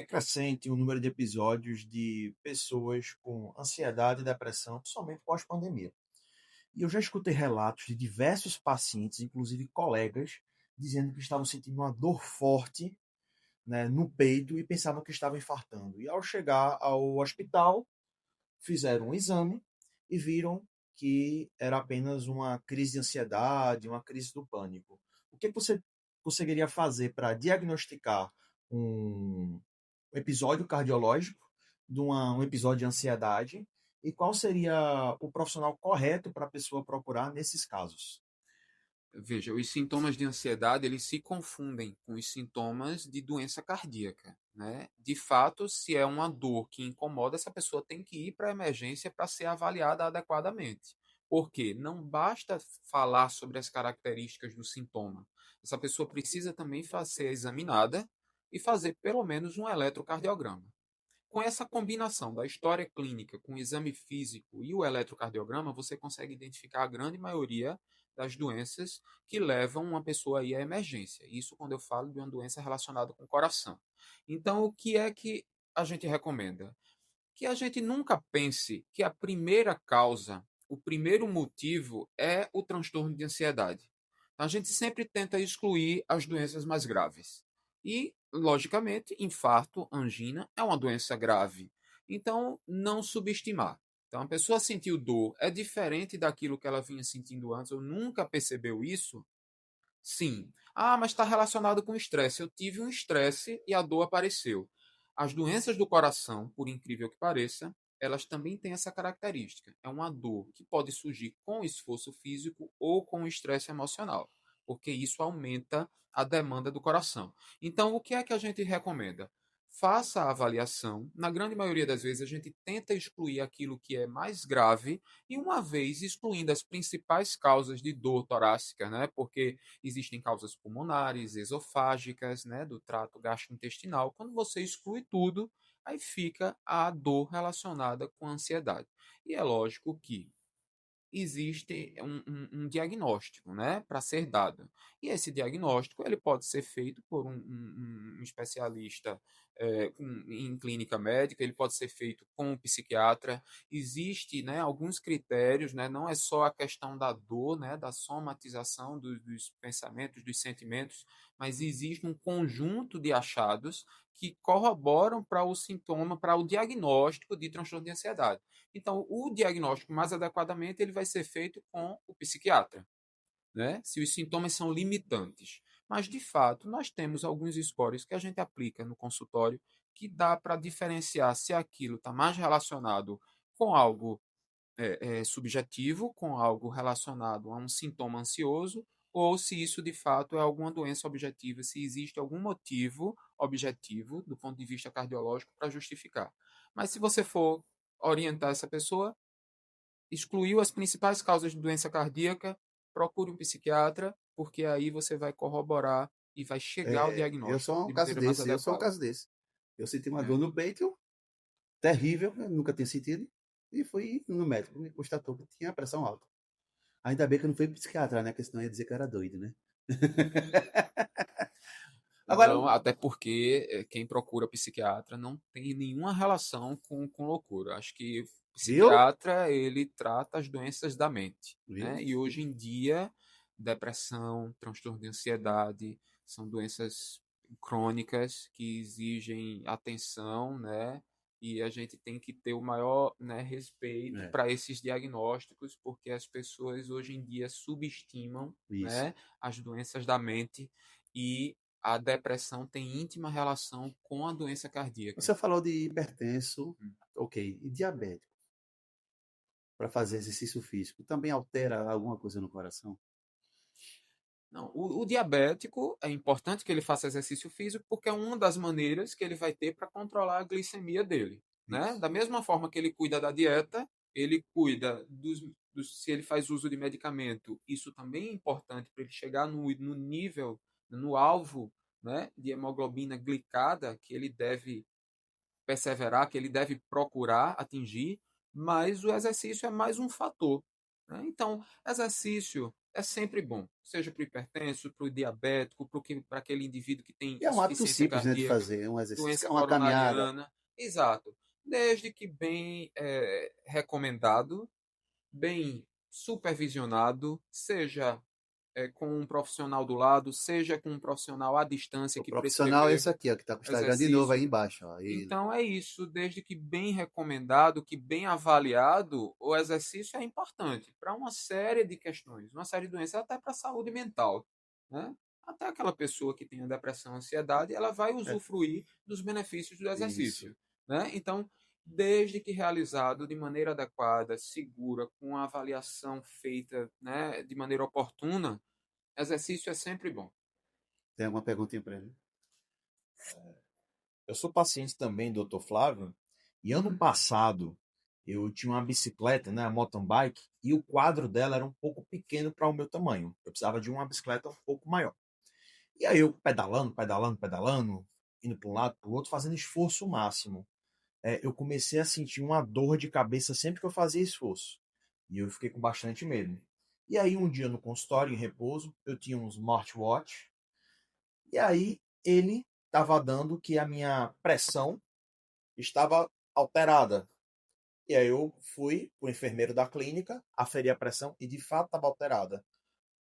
crescente o número de episódios de pessoas com ansiedade e depressão, principalmente pós-pandemia. E eu já escutei relatos de diversos pacientes, inclusive colegas, dizendo que estavam sentindo uma dor forte, né, no peito e pensavam que estavam infartando. E ao chegar ao hospital, fizeram um exame e viram que era apenas uma crise de ansiedade, uma crise do pânico. O que você conseguiria fazer para diagnosticar um episódio cardiológico, um episódio de ansiedade, e qual seria o profissional correto para a pessoa procurar nesses casos? Veja, os sintomas de ansiedade, eles se confundem com os sintomas de doença cardíaca, né? De fato, se é uma dor que incomoda, essa pessoa tem que ir para a emergência para ser avaliada adequadamente. Porque não basta falar sobre as características do sintoma. Essa pessoa precisa também ser examinada e fazer pelo menos um eletrocardiograma. Com essa combinação da história clínica com o exame físico e o eletrocardiograma, você consegue identificar a grande maioria das doenças que levam uma pessoa aí à emergência. Isso quando eu falo de uma doença relacionada com o coração. Então, o que é que a gente recomenda? Que a gente nunca pense que a primeira causa, o primeiro motivo é o transtorno de ansiedade. A gente sempre tenta excluir as doenças mais graves. E, logicamente, infarto, angina é uma doença grave. Então, não subestimar. Então, a pessoa sentiu dor é diferente daquilo que ela vinha sentindo antes, ou nunca percebeu isso? Sim. Ah, mas está relacionado com estresse. Eu tive um estresse e a dor apareceu. As doenças do coração, por incrível que pareça, elas também têm essa característica. É uma dor que pode surgir com esforço físico ou com estresse emocional, porque isso aumenta a demanda do coração. Então, o que é que a gente recomenda? Faça a avaliação. Na grande maioria das vezes, a gente tenta excluir aquilo que é mais grave, e uma vez excluindo as principais causas de dor torácica, né? Porque existem causas pulmonares, esofágicas, né, do trato gastrointestinal. Quando você exclui tudo, aí fica a dor relacionada com a ansiedade. E é lógico que existe um diagnóstico, né, para ser dado. E esse diagnóstico ele pode ser feito por um especialista em clínica médica, ele pode ser feito com um psiquiatra. Existe, né, alguns critérios, né, não é só a questão da dor, né, da somatização dos pensamentos, dos sentimentos, mas existe um conjunto de achados que corroboram para o sintoma, para o diagnóstico de transtorno de ansiedade. Então, o diagnóstico mais adequadamente ele vai ser feito com o psiquiatra, né? Se os sintomas são limitantes. Mas, de fato, nós temos alguns scores que a gente aplica no consultório que dá para diferenciar se aquilo está mais relacionado com algo subjetivo, com algo relacionado a um sintoma ansioso, ou se isso de fato é alguma doença objetiva, se existe algum motivo objetivo do ponto de vista cardiológico para justificar. Mas se você for orientar essa pessoa, excluiu as principais causas de doença cardíaca, procure um psiquiatra, porque aí você vai corroborar e vai chegar ao Eu diagnóstico sou um de caso maneira mais desse, eu sou um adequada. caso desse. Eu senti uma Né? dor no peito, terrível, eu nunca tinha sentido, e fui no médico, me constatou que tinha pressão alta. Ainda bem que eu não fui psiquiatra, né? Porque senão ia dizer que eu era doido, né? Agora, Não, até porque quem procura psiquiatra não tem nenhuma relação com loucura. Acho que o viu? psiquiatra, ele trata as doenças da mente, Viu? né? E hoje em dia, depressão, transtorno de ansiedade, são doenças crônicas que exigem atenção, né? E a gente tem que ter o maior, né, respeito É, para esses diagnósticos, porque as pessoas hoje em dia subestimam, isso. né, as doenças da mente e a depressão tem íntima relação com a doença cardíaca. Você falou de hipertenso, ok, e diabético, para fazer exercício físico, também altera alguma coisa no coração? Não, o diabético é importante que ele faça exercício físico porque é uma das maneiras que ele vai ter para controlar a glicemia dele, né? Isso. Da mesma forma que ele cuida da dieta, ele cuida se ele faz uso de medicamento, isso também é importante para ele chegar no nível, no alvo, né, de hemoglobina glicada que ele deve perseverar, que ele deve procurar atingir, mas o exercício é mais um fator. Né? Então, exercício é sempre bom, seja para o hipertenso, para o diabético, para aquele indivíduo que tem E é um hábito insuficiência simples, né, de cardíaca, fazer, é um exercício, que doença é uma caminhada. coronariana. Exato. Desde que bem recomendado, bem supervisionado, seja com um profissional do lado, seja com um profissional à distância O que profissional é esse prescrever aqui, ó, que está com o Instagram de novo aí exercício. embaixo, ó, ele. Então é isso, desde que bem recomendado, que bem avaliado, o exercício é importante para uma série de questões, uma série de doenças, até para a saúde mental, né? Até aquela pessoa que tem a depressão, ansiedade, ela vai É, usufruir dos benefícios do isso. exercício, né? Então, desde que realizado de maneira adequada, segura, com a avaliação feita, né, de maneira oportuna, exercício é sempre bom. Tem alguma perguntinha para ele? Eu sou paciente também, doutor Flávio, e ano passado eu tinha uma bicicleta, né, a mountain bike, e o quadro dela era um pouco pequeno para o meu tamanho. Eu precisava de uma bicicleta um pouco maior. E aí eu pedalando, pedalando, pedalando, indo para um lado, para o outro, fazendo esforço máximo. Eu comecei a sentir uma dor de cabeça sempre que eu fazia esforço. E eu fiquei com bastante medo. E aí um dia no consultório, em repouso, eu tinha um smartwatch, e aí ele estava dando que a minha pressão estava alterada. E aí eu fui para o enfermeiro da clínica, aferi a pressão e de fato estava alterada.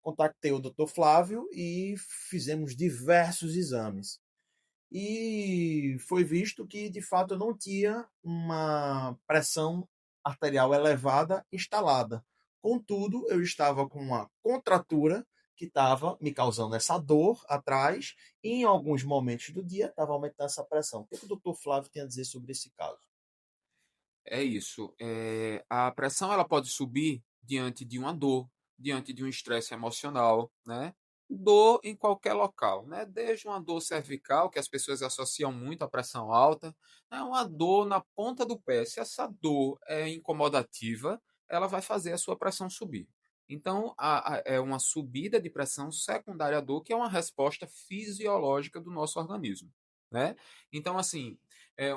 Contactei o Dr. Flávio e fizemos diversos exames. E foi visto que de fato eu não tinha uma pressão arterial elevada instalada. Contudo, eu estava com uma contratura que estava me causando essa dor atrás e em alguns momentos do dia estava aumentando essa pressão. O que o doutor Flávio tem a dizer sobre esse caso? É isso. A pressão ela pode subir diante de uma dor, diante de um estresse emocional, né? Dor em qualquer local, né? Desde uma dor cervical, que as pessoas associam muito à pressão alta, né? Uma dor na ponta do pé. Se essa dor é incomodativa, ela vai fazer a sua pressão subir. Então, é uma subida de pressão secundária à dor, que é uma resposta fisiológica do nosso organismo, né? Então, assim,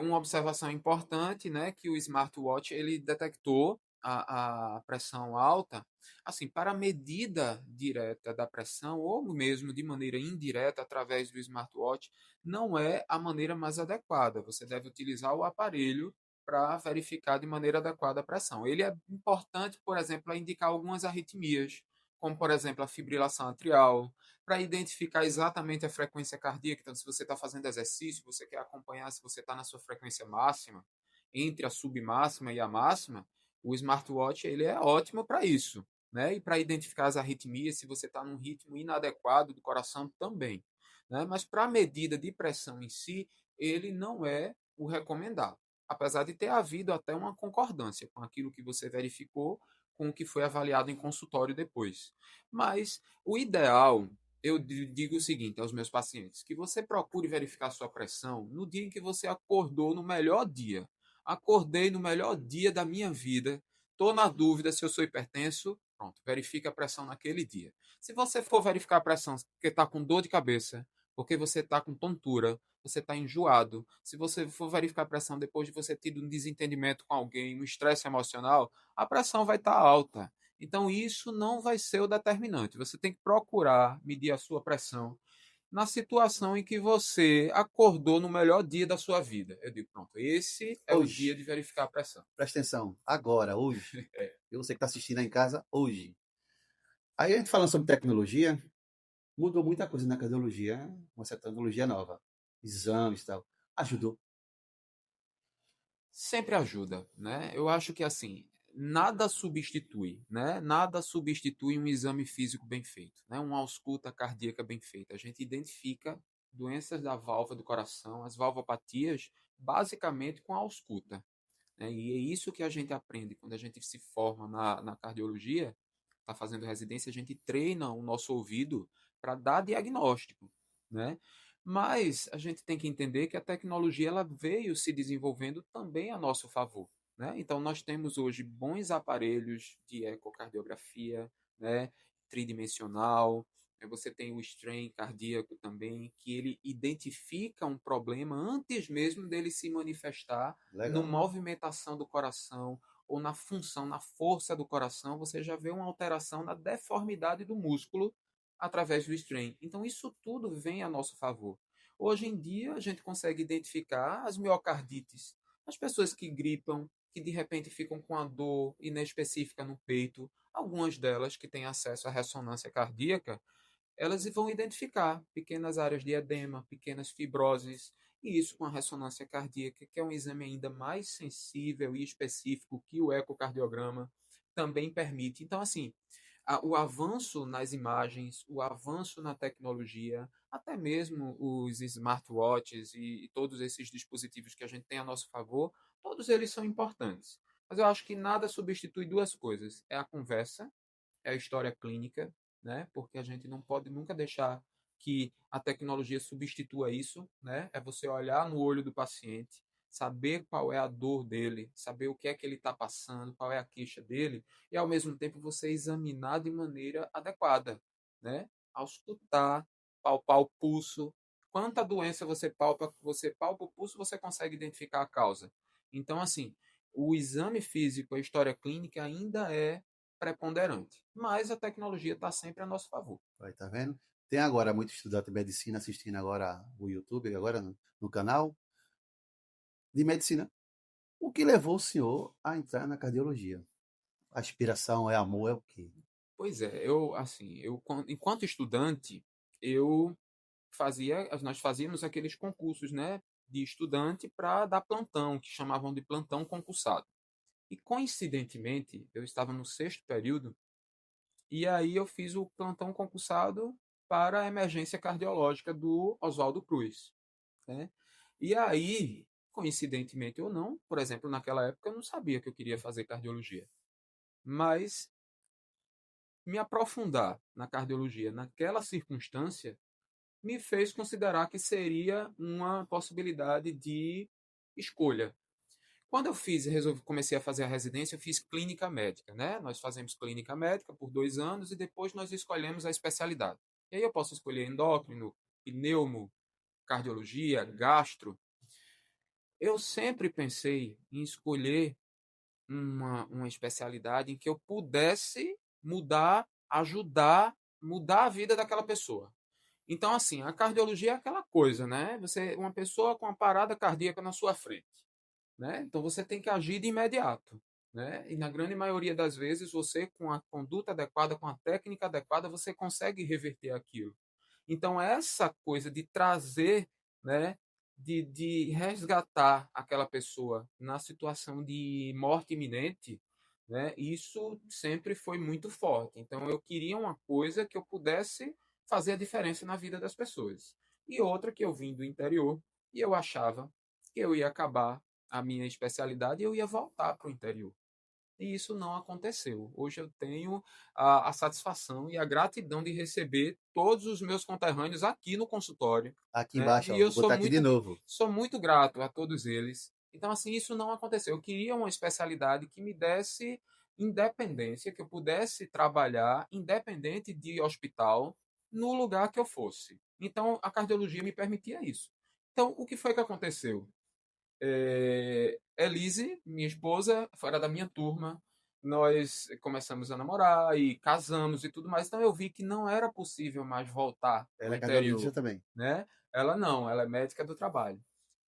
uma observação importante, né, que o smartwatch ele detectou a pressão alta, assim, para a medida direta da pressão, ou mesmo de maneira indireta através do smartwatch, não é a maneira mais adequada. Você deve utilizar o aparelho para verificar de maneira adequada a pressão. Ele é importante, por exemplo, para indicar algumas arritmias, como, por exemplo, a fibrilação atrial, para identificar exatamente a frequência cardíaca. Então, se você está fazendo exercício, você quer acompanhar se você está na sua frequência máxima, entre a submáxima e a máxima, o smartwatch ele é ótimo para isso, né? E para identificar as arritmias, se você está num ritmo inadequado do coração também, né? Mas para a medida de pressão em si, ele não é o recomendado, apesar de ter havido até uma concordância com aquilo que você verificou com o que foi avaliado em consultório depois. Mas o ideal, eu digo o seguinte aos meus pacientes, que você procure verificar sua pressão no dia em que você acordou no melhor dia. Acordei no melhor dia da minha vida, estou na dúvida se eu sou hipertenso, pronto, verifique a pressão naquele dia. Se você for verificar a pressão porque está com dor de cabeça, porque você está com tontura, você está enjoado, se você for verificar a pressão depois de você ter tido um desentendimento com alguém, um estresse emocional, a pressão vai estar alta. Então, isso não vai ser o determinante. Você tem que procurar medir a sua pressão na situação em que você acordou no melhor dia da sua vida. Eu digo, pronto, esse é o dia Hoje, de verificar a pressão. presta atenção, agora, hoje, É. e você que está assistindo aí em casa, hoje. Aí a gente falando sobre tecnologia, mudou muita coisa na cardiologia, uma certa tecnologia nova, exames e tal. Ajudou. Sempre ajuda, né? Eu acho que assim, nada substitui, né? Nada substitui um exame físico bem feito, né? Uma ausculta cardíaca bem feita. A gente identifica doenças da válvula do coração, as valvopatias, basicamente com a ausculta, né? E é isso que a gente aprende quando a gente se forma na cardiologia, está fazendo residência, a gente treina o nosso ouvido para dar diagnóstico, né? Mas a gente tem que entender que a tecnologia ela veio se desenvolvendo também a nosso favor, né? Então nós temos hoje bons aparelhos de ecocardiografia, né? Tridimensional. Você tem o strain cardíaco também, que ele identifica um problema antes mesmo dele se manifestar na Legal. movimentação do coração ou na função, na força do coração. Você já vê uma alteração na deformidade do músculo através do strain. Então, isso tudo vem a nosso favor. Hoje em dia, a gente consegue identificar as miocardites, as pessoas que gripam, que de repente ficam com a dor inespecífica no peito, algumas delas que têm acesso à ressonância cardíaca, elas vão identificar pequenas áreas de edema, pequenas fibroses, e isso com a ressonância cardíaca, que é um exame ainda mais sensível e específico que o ecocardiograma também permite. Então, assim, o avanço nas imagens, o avanço na tecnologia, até mesmo os smartwatches e todos esses dispositivos que a gente tem a nosso favor, todos eles são importantes. Mas eu acho que nada substitui duas coisas: é a conversa, é a história clínica, né? Porque a gente não pode nunca deixar que a tecnologia substitua isso, né? É você olhar no olho do paciente, saber qual é a dor dele, saber o que é que ele está passando, qual é a queixa dele, e ao mesmo tempo você examinar de maneira adequada, né? Auscultar, palpar o pulso. Quanta doença você palpa o pulso, você consegue identificar a causa. Então, assim, o exame físico, a história clínica ainda é preponderante. Mas a tecnologia está sempre a nosso favor. Vai, tá vendo? Tem agora muito estudante de medicina assistindo agora o YouTube, agora no canal de medicina. O que levou o senhor a entrar na cardiologia? A aspiração é amor, é o quê? Pois é, enquanto estudante, eu nós fazíamos aqueles concursos, né, de estudante para dar plantão, que chamavam de plantão concursado. E coincidentemente, eu estava no sexto período e aí eu fiz o plantão concursado para a emergência cardiológica do Oswaldo Cruz, né? E aí, coincidentemente ou não, por exemplo, naquela época eu não sabia que eu queria fazer cardiologia, mas me aprofundar na cardiologia naquela circunstância me fez considerar que seria uma possibilidade de escolha. Quando eu comecei a fazer a residência, eu fiz clínica médica, né? Nós fazemos clínica médica por 2 anos e depois nós escolhemos a especialidade. E aí eu posso escolher endócrino, pneumo, cardiologia, gastro. Eu sempre pensei em escolher uma especialidade em que eu pudesse ajudar, mudar a vida daquela pessoa. Então, assim, a cardiologia é aquela coisa, né? Uma pessoa com uma parada cardíaca na sua frente, né? Então você tem que agir de imediato, né? E na grande maioria das vezes você, com a conduta adequada, com a técnica adequada, você consegue reverter aquilo. Então essa coisa de trazer, né? De resgatar aquela pessoa na situação de morte iminente, né? Isso sempre foi muito forte. Então eu queria uma coisa que eu pudesse fazer a diferença na vida das pessoas. E outra que eu vim do interior e eu achava que eu ia acabar a minha especialidade e eu ia voltar para o interior. E isso não aconteceu. Hoje eu tenho a satisfação e a gratidão de receber todos os meus conterrâneos aqui no consultório, Aqui né? embaixo, E ó, eu vou botar aqui de novo. sou muito grato a todos eles. Então, assim, isso não aconteceu. Eu queria uma especialidade que me desse independência, que eu pudesse trabalhar independente de hospital no lugar que eu fosse. Então, a cardiologia me permitia isso. Então, o que foi que aconteceu? Elise, minha esposa, fora da minha turma, nós começamos a namorar e casamos e tudo mais. Então eu vi que não era possível mais voltar para o Ela é cardiologista interior, também. né? Ela não, ela é médica do trabalho.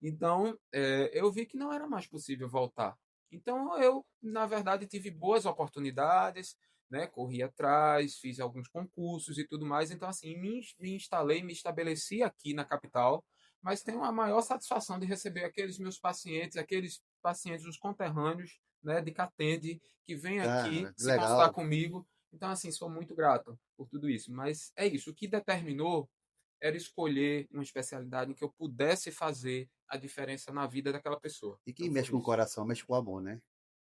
Então eu vi que não era mais possível voltar. Então eu, na verdade, tive boas oportunidades, né? Corri atrás, fiz alguns concursos e tudo mais. Então assim, me instalei, me estabeleci aqui na capital, mas tenho a maior satisfação de receber aqueles pacientes, os conterrâneos, né, de Catende, que vêm aqui Cara, que se consultar legal. comigo. Então, assim, sou muito grato por tudo isso. Mas é isso, o que determinou era escolher uma especialidade em que eu pudesse fazer a diferença na vida daquela pessoa. E quem Então, mexe foi com o isso. coração, mexe com o amor, né?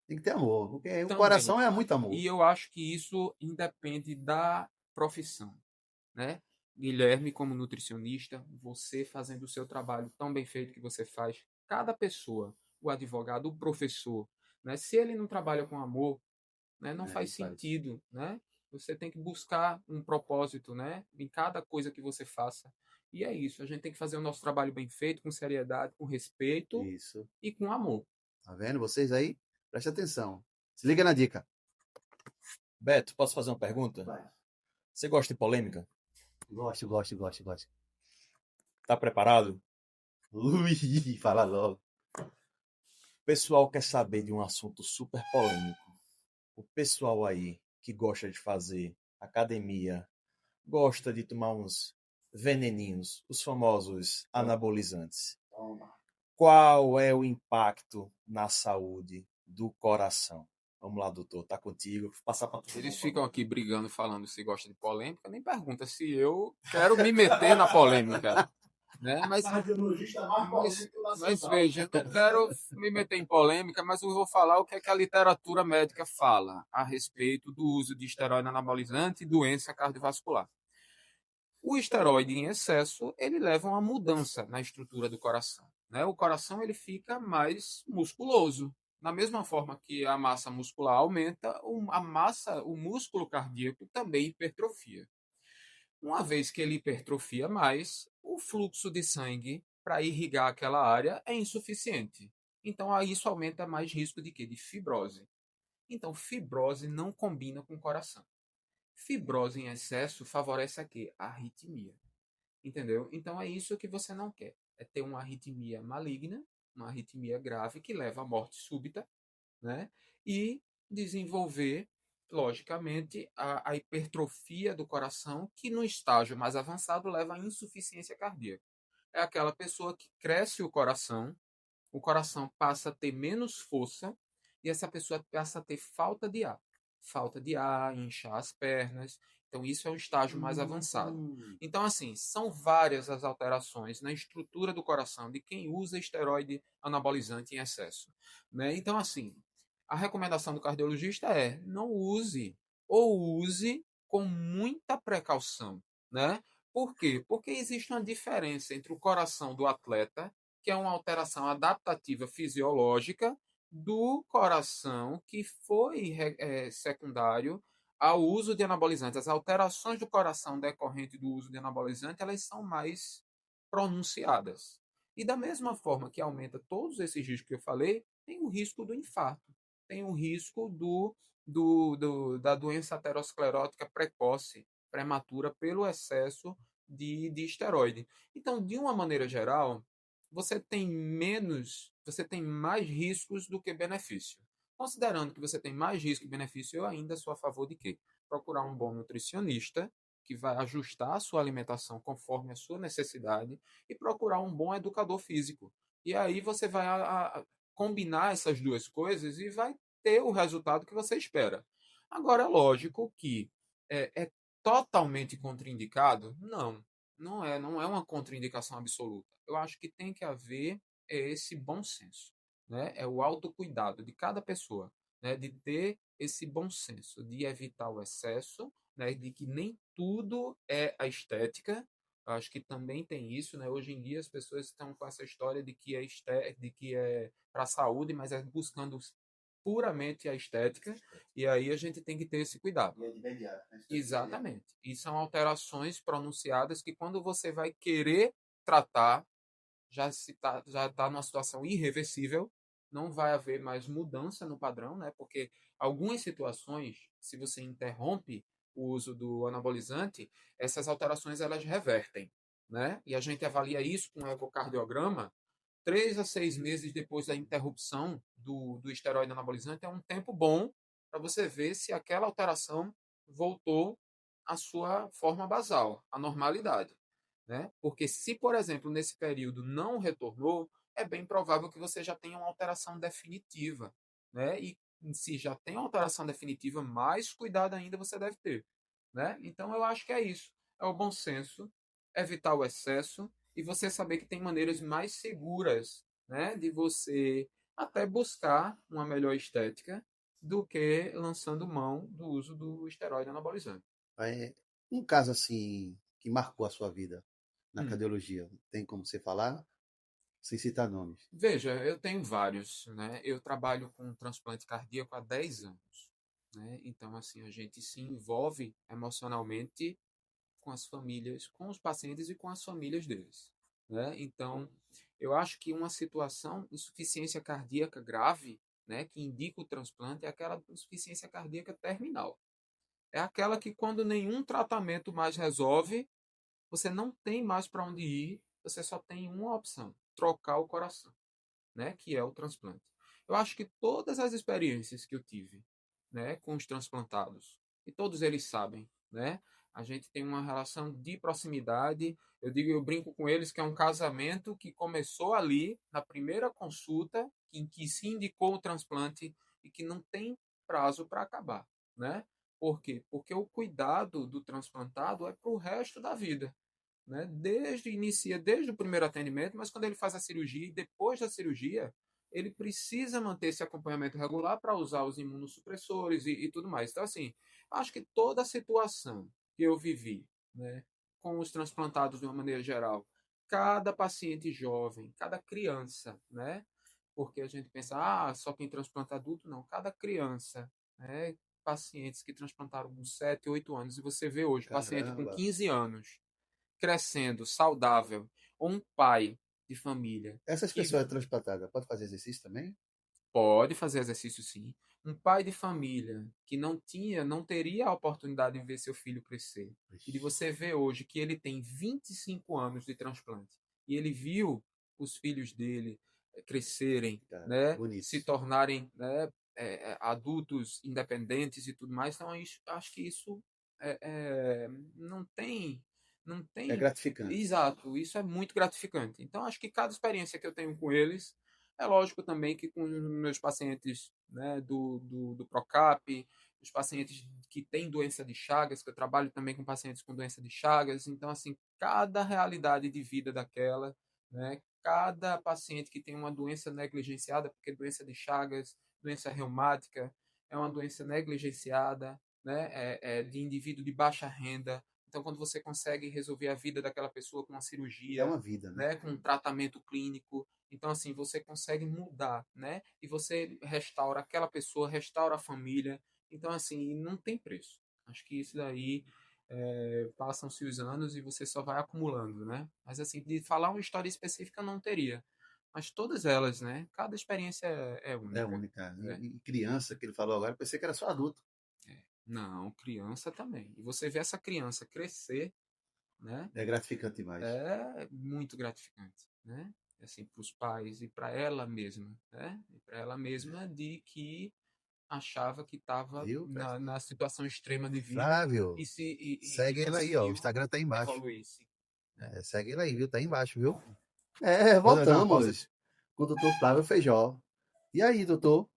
Tem que ter amor, porque o Também. coração é muito amor. E eu acho que isso independe da profissão, né? Guilherme, como nutricionista, você fazendo o seu trabalho tão bem feito que você faz, cada pessoa, o advogado, o professor, né? Se ele não trabalha com amor, né, não É, faz não faz. sentido, né? Você tem que buscar um propósito, né? Em cada coisa que você faça. E é isso, a gente tem que fazer o nosso trabalho bem feito, com seriedade, com respeito Isso. e com amor. Tá vendo? Vocês aí, preste atenção. Se liga na dica. Beto, posso fazer uma pergunta? Vai. Você gosta de polêmica? Gosto. Tá preparado? Ui, fala logo. O pessoal quer saber de um assunto super polêmico. O pessoal aí que gosta de fazer academia, gosta de tomar uns veneninhos, os famosos anabolizantes. Toma. Qual é o impacto na saúde do coração? Vamos lá, doutor, tá contigo. Vou passar para tu. Eles ficam aqui brigando, falando se gosta de polêmica, nem pergunta se eu quero me meter na polêmica, né? Cardiologista mais polêmico Mas nacional. veja, eu não quero me meter em polêmica, mas eu vou falar o que é que a literatura médica fala a respeito do uso de esteroide anabolizante e doença cardiovascular. O esteroide em excesso, ele leva a uma mudança na estrutura do coração, né? O coração ele fica mais musculoso. Da mesma forma que a massa muscular aumenta, o músculo cardíaco também hipertrofia. Uma vez que ele hipertrofia mais, o fluxo de sangue para irrigar aquela área é insuficiente. Então, aí isso aumenta mais risco de quê? De fibrose. Então, fibrose não combina com o coração. Fibrose em excesso favorece a quê? A arritmia. Entendeu? Então, é isso que você não quer. É ter uma arritmia maligna, uma arritmia grave que leva à morte súbita, né? E desenvolver, logicamente, a hipertrofia do coração, que no estágio mais avançado leva à insuficiência cardíaca. É aquela pessoa que cresce o coração passa a ter menos força e essa pessoa passa a ter falta de ar. Falta de ar, inchar as pernas. Então, isso é o estágio mais avançado. Então, assim, são várias as alterações na estrutura do coração de quem usa esteroide anabolizante em excesso, né? Então, assim, a recomendação do cardiologista é não use ou use com muita precaução, né? Por quê? Porque existe uma diferença entre o coração do atleta, que é uma alteração adaptativa fisiológica, do coração que foi secundário ao uso de anabolizantes. As alterações do coração decorrente do uso de anabolizante, elas são mais pronunciadas. E da mesma forma que aumenta todos esses riscos que eu falei, tem o risco do infarto, tem o risco da doença aterosclerótica precoce, prematura, pelo excesso de esteroide. Então, de uma maneira geral, você tem mais riscos do que benefício. Considerando que você tem mais risco que benefício, eu ainda sou a favor de quê? Procurar um bom nutricionista que vai ajustar a sua alimentação conforme a sua necessidade e procurar um bom educador físico. E aí você vai combinar essas duas coisas e vai ter o resultado que você espera. Agora, é lógico que é totalmente contraindicado? Não, não é uma contraindicação absoluta. Eu acho que tem que haver esse bom senso, né? É o autocuidado de cada pessoa, né? De ter esse bom senso, de evitar o excesso, né? De que nem tudo é a estética. Eu acho que também tem isso, né? Hoje em dia as pessoas estão com essa história de que é para a saúde, mas é buscando puramente a estética, e aí a gente tem que ter esse cuidado. E é de imediato, né? Exatamente. E são alterações pronunciadas que quando você vai querer tratar, já tá numa situação irreversível, não vai haver mais mudança no padrão, né? Porque algumas situações, se você interrompe o uso do anabolizante, essas alterações elas revertem, né? E a gente avalia isso com um ecocardiograma 3 a 6 meses depois da interrupção do esteroide anabolizante é um tempo bom para você ver se aquela alteração voltou à sua forma basal, à normalidade, né? Porque se, por exemplo, nesse período não retornou, é bem provável que você já tenha uma alteração definitiva, né? E se já tem uma alteração definitiva, mais cuidado ainda você deve ter, né? Então eu acho que é isso, é o bom senso, evitar o excesso e você saber que tem maneiras mais seguras, né, de você até buscar uma melhor estética do que lançando mão do uso do esteroide anabolizante. É, um caso assim que marcou a sua vida na Hum. cardiologia, tem como você falar? Sem citar nomes. Veja, eu tenho vários, né? Eu trabalho com transplante cardíaco há 10 anos, né? Então, assim, a gente se envolve emocionalmente com as famílias, com os pacientes e com as famílias deles, né? Então, eu acho que uma situação de insuficiência cardíaca grave, né, que indica o transplante, é aquela insuficiência cardíaca terminal. É aquela que quando nenhum tratamento mais resolve, você não tem mais para onde ir, você só tem uma opção, trocar o coração, né, que é o transplante. Eu acho que todas as experiências que eu tive, né, com os transplantados, e todos eles sabem, né, a gente tem uma relação de proximidade. Eu brinco com eles que é um casamento que começou ali na primeira consulta, em que se indicou o transplante e que não tem prazo para acabar, né? Por quê? Porque o cuidado do transplantado é para o resto da vida, né? Desde o primeiro atendimento, mas quando ele faz a cirurgia e depois da cirurgia, ele precisa manter esse acompanhamento regular para usar os imunossupressores e tudo mais. Então, assim, acho que toda a situação que eu vivi, né, com os transplantados de uma maneira geral, cada paciente jovem, cada criança, né, porque a gente pensa, só quem transplanta adulto, não, cada criança, né, pacientes que transplantaram com 7, 8 anos, e você vê hoje, paciente com Caramba. 15 anos, crescendo, saudável, ou um pai de família Essas que pessoas transplantadas podem fazer exercício também? pode fazer exercício sim, um pai de família que não teria a oportunidade de ver seu filho crescer, e de Ixi, você ver hoje que ele tem 25 anos de transplante, e ele viu os filhos dele crescerem, cara, né, se bonito. tornarem, né, adultos independentes e tudo mais, então acho que isso não tem, não É tem, gratificante. exato, isso é muito gratificante. Então acho que cada experiência que eu tenho com eles é lógico também que com os meus pacientes, né, do PROCAP, os pacientes que têm doença de Chagas, que eu trabalho também com pacientes com doença de Chagas, então, assim, cada realidade de vida daquela, né, cada paciente que tem uma doença negligenciada, porque doença de Chagas, doença reumática, é uma doença negligenciada, né, é de indivíduo de baixa renda. Então, quando você consegue resolver a vida daquela pessoa com uma E é cirurgia, uma vida, né? né, com um tratamento clínico, então, assim, você consegue mudar, né? E você restaura aquela pessoa, restaura a família. Então, assim, não tem preço. Acho que isso daí passam-se os anos e você só vai acumulando, né? Mas, assim, de falar uma história específica não teria. mas todas elas, né? Cada experiência é É única, única. né? E criança, que ele falou agora, pensei que era só adulto. Não, criança também. E você vê essa criança crescer, né? É gratificante demais. É muito gratificante, né? Assim, para os pais e para ela mesma, né? E para ela mesma de que achava que estava Viu? na situação extrema de vida Flávio, e e segue ele aí, ó. O conseguiu Instagram tá aí embaixo. evoluir-se, né? Segue ele aí, viu? Tá aí embaixo, viu? Vou dar uma pausa. Voltamos com o doutor Flávio Feijó. E aí, doutor?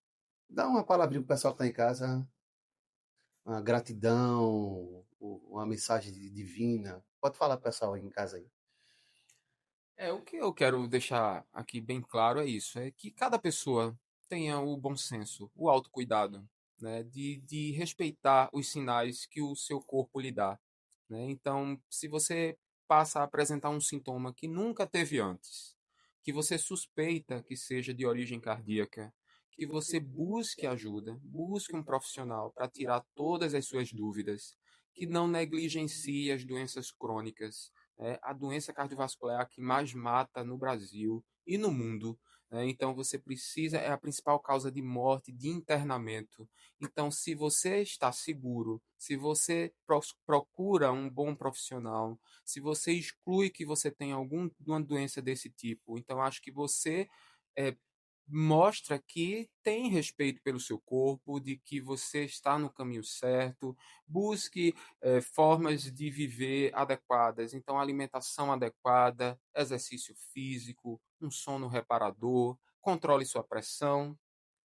Dá uma palavrinha pro pessoal que tá em casa. Uma gratidão, uma mensagem divina. Pode falar pro pessoal aí em casa aí. O que eu quero deixar aqui bem claro é isso, é que cada pessoa tenha o bom senso, o autocuidado, né, de respeitar os sinais que o seu corpo lhe dá, né? Então, se você passa a apresentar um sintoma que nunca teve antes, que você suspeita que seja de origem cardíaca, que você busque ajuda, busque um profissional para tirar todas as suas dúvidas, que não negligencie as doenças crônicas, a doença cardiovascular é a que mais mata no Brasil e no mundo, né? Então você precisa, é a principal causa de morte, de internamento. Então, se você está seguro, se você procura um bom profissional, se você exclui que você tem alguma doença desse tipo, então acho que você é, mostra que tem respeito pelo seu corpo, de que você está no caminho certo, busque formas de viver adequadas. Então, alimentação adequada, exercício físico, um sono reparador, controle sua pressão,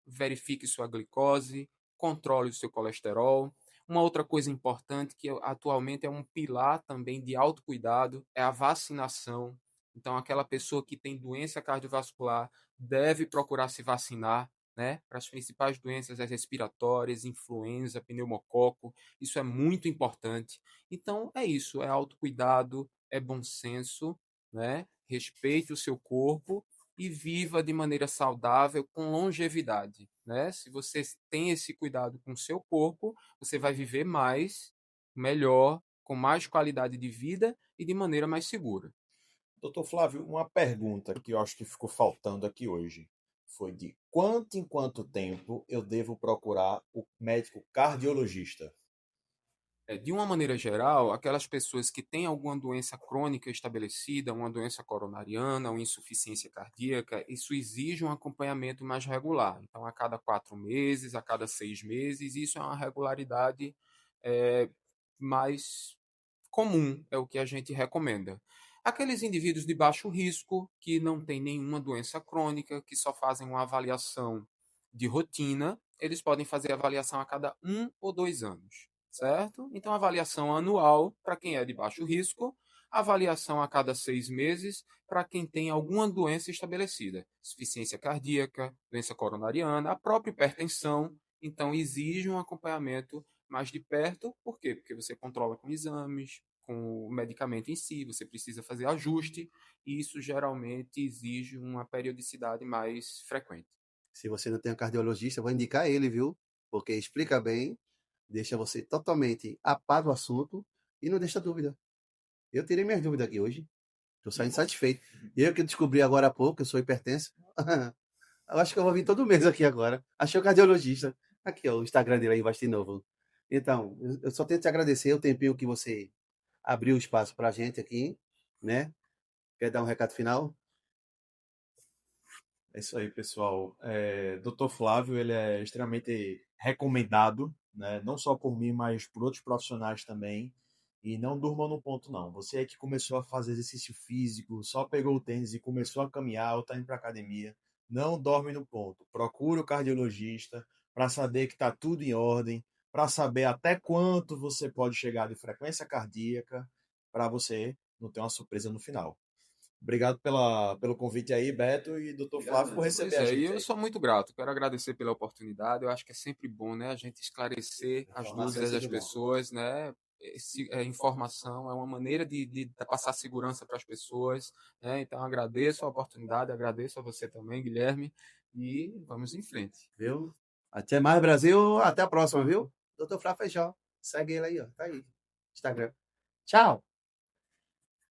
verifique sua glicose, controle o seu colesterol. Uma outra coisa importante que atualmente é um pilar também de autocuidado é a vacinação. Então, aquela pessoa que tem doença cardiovascular deve procurar se vacinar, né, para as principais doenças respiratórias, influenza, pneumococo. Isso é muito importante. Então, é isso, é autocuidado, é bom senso, né? Respeite o seu corpo e viva de maneira saudável, com longevidade, né? Se você tem esse cuidado com o seu corpo, você vai viver mais, melhor, com mais qualidade de vida e de maneira mais segura. Doutor Flávio, uma pergunta que eu acho que ficou faltando aqui hoje foi de quanto em quanto tempo eu devo procurar o médico cardiologista? De uma maneira geral, aquelas pessoas que têm alguma doença crônica estabelecida, uma doença coronariana, uma insuficiência cardíaca, isso exige um acompanhamento mais regular. Então, a cada 4 meses, a cada 6 meses, isso é uma regularidade é, mais comum, é o que a gente recomenda. Aqueles indivíduos de baixo risco, que não têm nenhuma doença crônica, que só fazem uma avaliação de rotina, eles podem fazer avaliação a cada 1 ou 2 anos, certo? Então, avaliação anual para quem é de baixo risco, avaliação a cada 6 meses para quem tem alguma doença estabelecida, insuficiência cardíaca, doença coronariana, a própria hipertensão. Então, exige um acompanhamento mais de perto. Por quê? Porque você controla com exames, com o medicamento em si, você precisa fazer ajuste, e isso geralmente exige uma periodicidade mais frequente. Se você não tem um cardiologista, eu vou indicar ele, viu? Porque explica bem, deixa você totalmente a par do assunto e não deixa dúvida. Eu tirei minhas dúvidas aqui hoje. Estou saindo satisfeito. Eu que descobri agora há pouco que eu sou hipertenso. Eu acho que eu vou vir todo mês aqui agora. Achei o cardiologista. Aqui, ó, o Instagram dele aí embaixo de novo. Então, eu só tenho que te agradecer o tempinho que você abriu espaço pra gente aqui, né? Quer dar um recado final? É isso aí, pessoal. Dr. Flávio, ele é extremamente recomendado, né? Não só por mim, mas por outros profissionais também. E não durma no ponto, não. Você é que começou a fazer exercício físico, só pegou o tênis e começou a caminhar ou está indo para academia, não dorme no ponto. Procure o cardiologista para saber que está tudo em ordem, para saber até quanto você pode chegar de frequência cardíaca, para você não ter uma surpresa no final. Obrigado pelo convite aí, Beto e Dr. Flávio, por receber Pois a é, e gente eu aí. sou muito grato. Quero agradecer pela oportunidade. Eu acho que é sempre bom, né, a gente esclarecer as Informação é dúvidas das sempre bom. pessoas, né? Informação é uma maneira de passar segurança para as pessoas, né? Então agradeço a oportunidade, agradeço a você também, Guilherme, e vamos em frente. Viu? Até mais, Brasil. Até a próxima, viu? Doutor Flávio Feijó. Segue ele aí, ó. Tá aí. Instagram. Tchau.